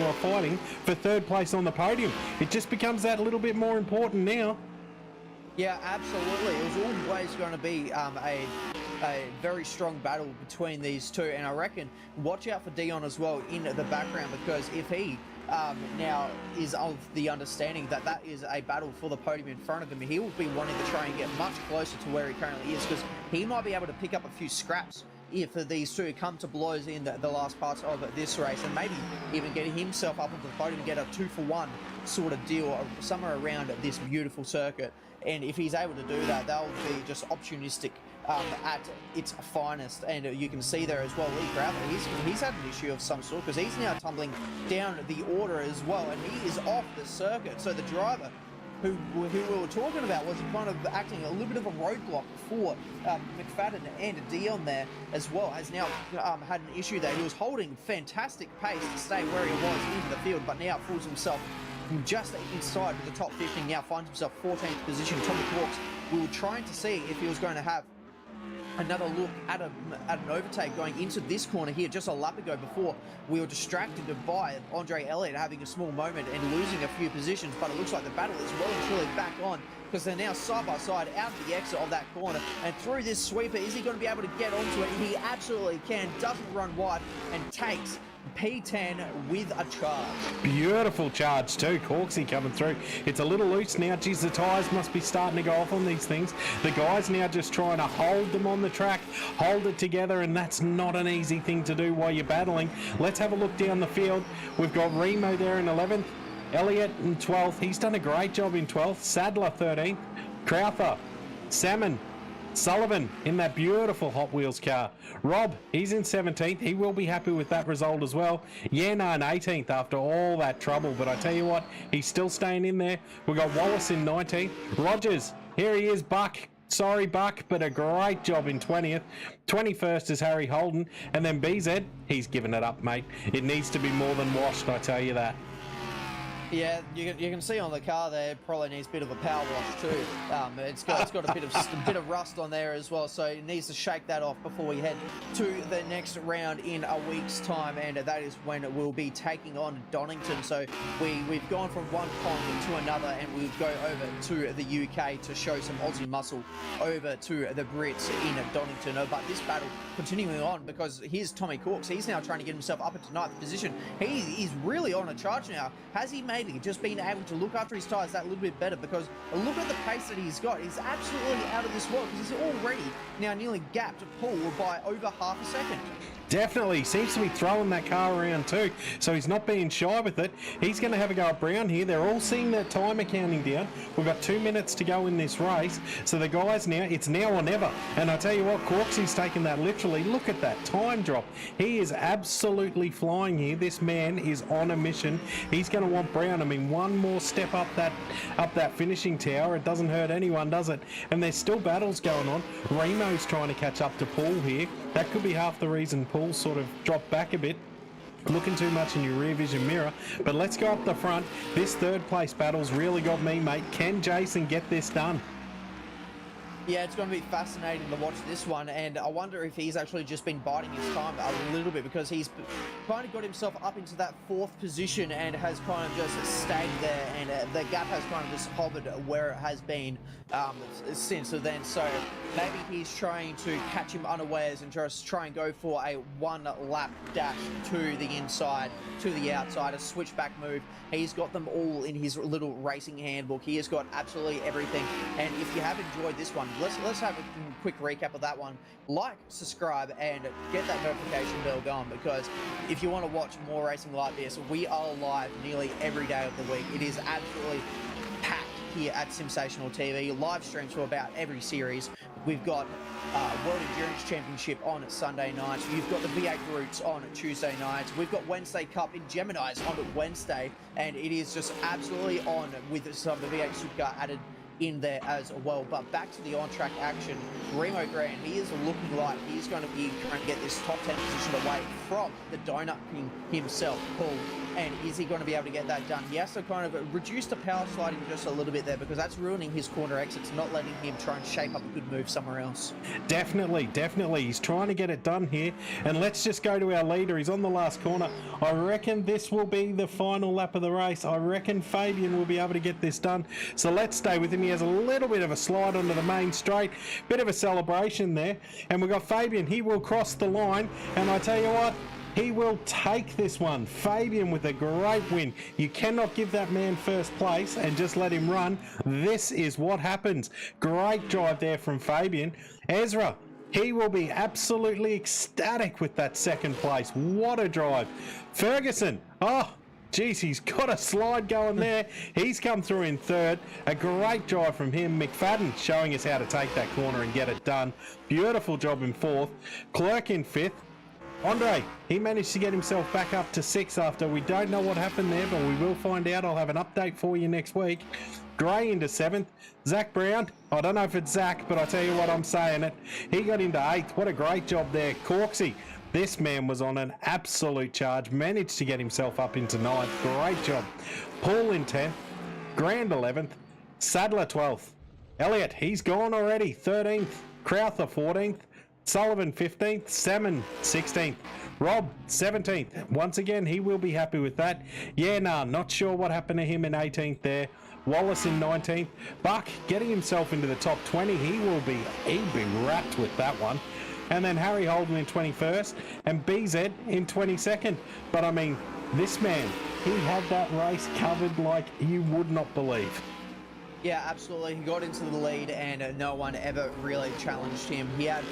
are fighting for third place on the podium. It just becomes that little bit more important now. Yeah, absolutely. It was always going to be a very strong battle between these two, and I reckon watch out for Dion as well in the background, because if he now is of the understanding that that is a battle for the podium in front of him, he will be wanting to try and get much closer to where he currently is, because he might be able to pick up a few scraps if these two come to blows in the last parts of this race, and maybe even getting himself up onto the podium and get a 2-for-1 sort of deal somewhere around this beautiful circuit. And if he's able to do that, that will be just opportunistic at its finest. And you can see there as well, Lee Crowther, he's had an issue of some sort, because he's now tumbling down the order as well, and he is off the circuit. So the driver who we were talking about was kind of acting a little bit of a roadblock for McFadden and Dion there as well, has now had an issue there. He was holding fantastic pace to stay where he was in the field, but now fools himself just inside the top 15, now finds himself 14th position. Tommy Quarks, we were trying to see if he was going to have Another look at an overtake going into this corner here just a lap ago before we were distracted by Andre Elliott having a small moment and losing a few positions, but it looks like the battle is well and truly back on because they're now side by side out of the exit of that corner and through this sweeper. Is he going to be able to get onto it? He absolutely can, doesn't run wide and takes P10 with a charge. Beautiful charge too. Corksy coming through. It's a little loose now. Geez, the tyres must be starting to go off on these things. The guys now just trying to hold them on the track, hold it together, and that's not an easy thing to do while you're battling. Let's have a look down the field. We've got Remo there in 11th, Elliott in 12th. He's done a great job in 12th. Sadler 13th, Crowther, Salmon, Sullivan in that beautiful Hot Wheels car. Rob, he's in 17th. He will be happy with that result as well. Yana in 18th after all that trouble. But I tell you what, he's still staying in there. We've got Wallace in 19th. Rogers, here he is, Buck. Sorry, Buck, but a great job in 20th. 21st is Harry Holden. And then BZ, he's given it up, mate. It needs to be more than washed, I tell you that. Yeah, you can see on the car there, it probably needs a bit of a power wash too. It's got a bit of rust on there as well, so it needs to shake that off before we head to the next round in a week's time, and that is when we'll be taking on Donington. So we've gone from one pond to another, and we'll go over to the UK to show some Aussie muscle over to the Brits in Donington. But this battle continuing on because here's Tommy Corks. He's now trying to get himself up into 9th position. He is really on a charge now. Has he maybe just been able to look after his tyres that little bit better? Because look at the pace that he's got. He's absolutely out of this world because he's already now nearly gapped Paul by over half a second. Definitely seems to be throwing that car around too, so he's not being shy with it. He's going to have a go at Brown here. They're all seeing their timer counting down. We've got 2 minutes to go in this race, so the guys now, it's now or never. And I tell you what, Corksy's taking that literally. Look at that time drop. He is absolutely flying here. This man is on a mission. He's going to want Brown. I mean, one more step up that finishing tower. It doesn't hurt anyone, does it? And there's still battles going on. Remo's trying to catch up to Paul here. That could be half the reason Paul sort of dropped back a bit. Looking too much in your rear vision mirror. But let's go up the front. This third place battle's really got me, mate. Can Jason get this done? Yeah, it's going to be fascinating to watch this one, and I wonder if he's actually just been biding his time a little bit because he's kind of got himself up into that 4th position and has kind of just stayed there, and the gap has kind of just hovered where it has been since then. So maybe he's trying to catch him unawares and just try and go for a 1-lap dash to the inside, to the outside, a switchback move. He's got them all in his little racing handbook. He has got absolutely everything, and if you have enjoyed this one, let's have a quick recap of that one. Like, subscribe, and get that notification bell going, because if you want to watch more racing like this, we are live nearly every day of the week. It is absolutely packed here at Sensational TV. Live streams for about every series. We've got World Endurance Championship on Sunday nights. You've got the V8 Roots on Tuesday nights. We've got Wednesday Cup in Gemini's on Wednesday, and it is just absolutely on with some of the V8 Supercar added in there as well. But back to the on-track action, Remo Grant, he is looking like he's going to be trying to get this top 10 position away from the donut king himself, Paul. And is he going to be able to get that done? He has to kind of reduce the power sliding just a little bit there, because that's ruining his corner exits, not letting him try and shape up a good move somewhere else. Definitely. He's trying to get it done here. And let's just go to our leader. He's on the last corner. I reckon this will be the final lap of the race. I reckon Fabian will be able to get this done. So let's stay with him. He has a little bit of a slide onto the main straight. Bit of a celebration there. And we've got Fabian. He will cross the line. And I tell you what, he will take this one. Fabian with a great win. You cannot give that man first place and just let him run. This is what happens. Great drive there from Fabian. Ezra, he will be absolutely ecstatic with that second place. What a drive. Ferguson, geez, he's got a slide going there. He's come through in 3rd. A great drive from him. McFadden showing us how to take that corner and get it done. Beautiful job in 4th. Clerk in 5th. Andre, he managed to get himself back up to 6th after we don't know what happened there, but we will find out. I'll have an update for you next week. Gray into 7th. Zach Brown, I don't know if it's Zach, but I tell you what, I'm saying it. He got into 8th. What a great job there. Corksy, this man was on an absolute charge. Managed to get himself up into 9th. Great job. Paul in 10th. Grand 11th. Sadler 12th. Elliott, he's gone already. 13th. Crowther 14th. Sullivan 15th, Salmon 16th, Rob 17th. Once again, he will be happy with that. Yeah, nah, not sure what happened to him in 18th there. Wallace in 19th. Buck getting himself into the top 20. He'd be wrapped with that one. And then Harry Holden in 21st and BZ in 22nd. But I mean, this man, he had that race covered like you would not believe. Yeah, absolutely. He got into the lead and no one ever really challenged him. He had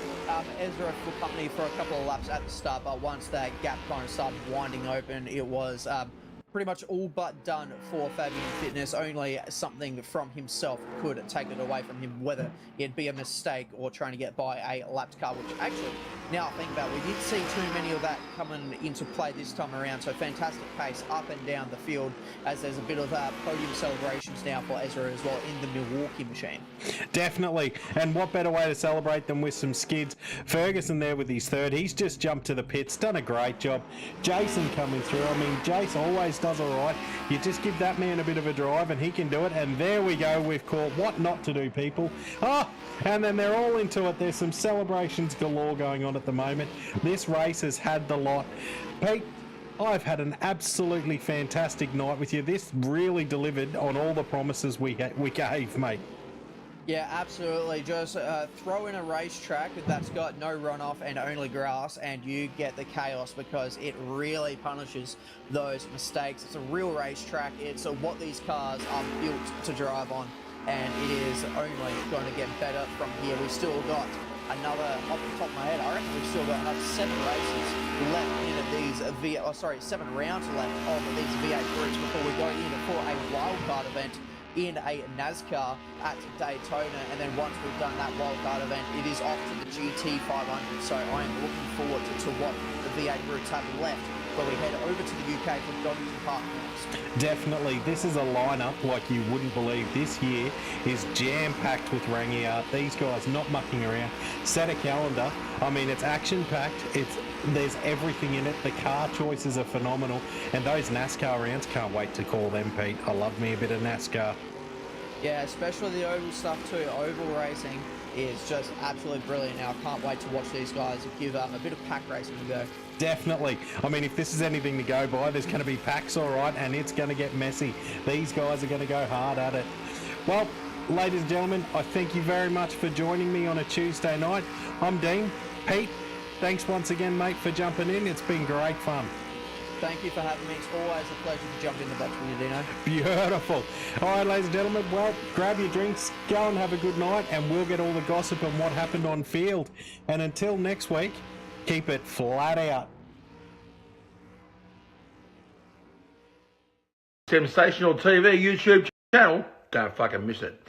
Ezra for company for a couple of laps at the start, but once that gap kind of started winding open, it was pretty much all but done for Fabian Fitness. Only something from himself could take it away from him, whether it be a mistake or trying to get by a lapped car, which actually, now I think about it, we did see too many of that coming into play this time around. So fantastic pace up and down the field, as there's a bit of podium celebrations now for Ezra as well in the Milwaukee machine. Definitely. And what better way to celebrate than with some skids? Ferguson there with his third. He's just jumped to the pits, done a great job. Jason coming through. I mean, Jace always does all right. You just give that man a bit of a drive and he can do it. And there we go. We've caught what not to do, people. And then they're all into it. There's some celebrations galore going on at the moment. This race has had the lot. Pete, I've had an absolutely fantastic night with you. This really delivered on all the promises we gave, mate. Yeah, absolutely. Just throw in a racetrack that's got no runoff and only grass, and you get the chaos because it really punishes those mistakes. It's a real racetrack. It's what these cars are built to drive on, and it is only going to get better from here. We've still got another, off the top of my head, I reckon we've still got another 7 races left in these 7 rounds left of these V8 groups before we go in for a wildcard event in a NASCAR at Daytona. And then once we've done that wildcard event, it is off to the GT 500. So I am looking forward to what the V8 groups have left when we head over to the UK for Donington Park next. Definitely. This is a lineup like you wouldn't believe. This year is jam-packed with Rangiart. These guys not mucking around. Set a calendar. I mean, it's action-packed. There's everything in it. The car choices are phenomenal. And those NASCAR rounds, can't wait to call them, Pete. I love me a bit of NASCAR. Yeah, especially the oval stuff too. Oval racing is just absolutely brilliant. Now I can't wait to watch these guys give a bit of pack racing to go. Definitely. I mean, if this is anything to go by, there's going to be packs, all right, and it's going to get messy. These guys are going to go hard at it. Well, ladies and gentlemen, I thank you very much for joining me on a Tuesday night. I'm Dean. Pete, thanks once again, mate, for jumping in. It's been great fun. Thank you for having me. It's always a pleasure to jump in the box with you, Dino. Beautiful. All right, ladies and gentlemen, well, grab your drinks, go and have a good night, and we'll get all the gossip on what happened on field. And until next week, keep it flat out. Sensational TV YouTube channel. Don't fucking miss it.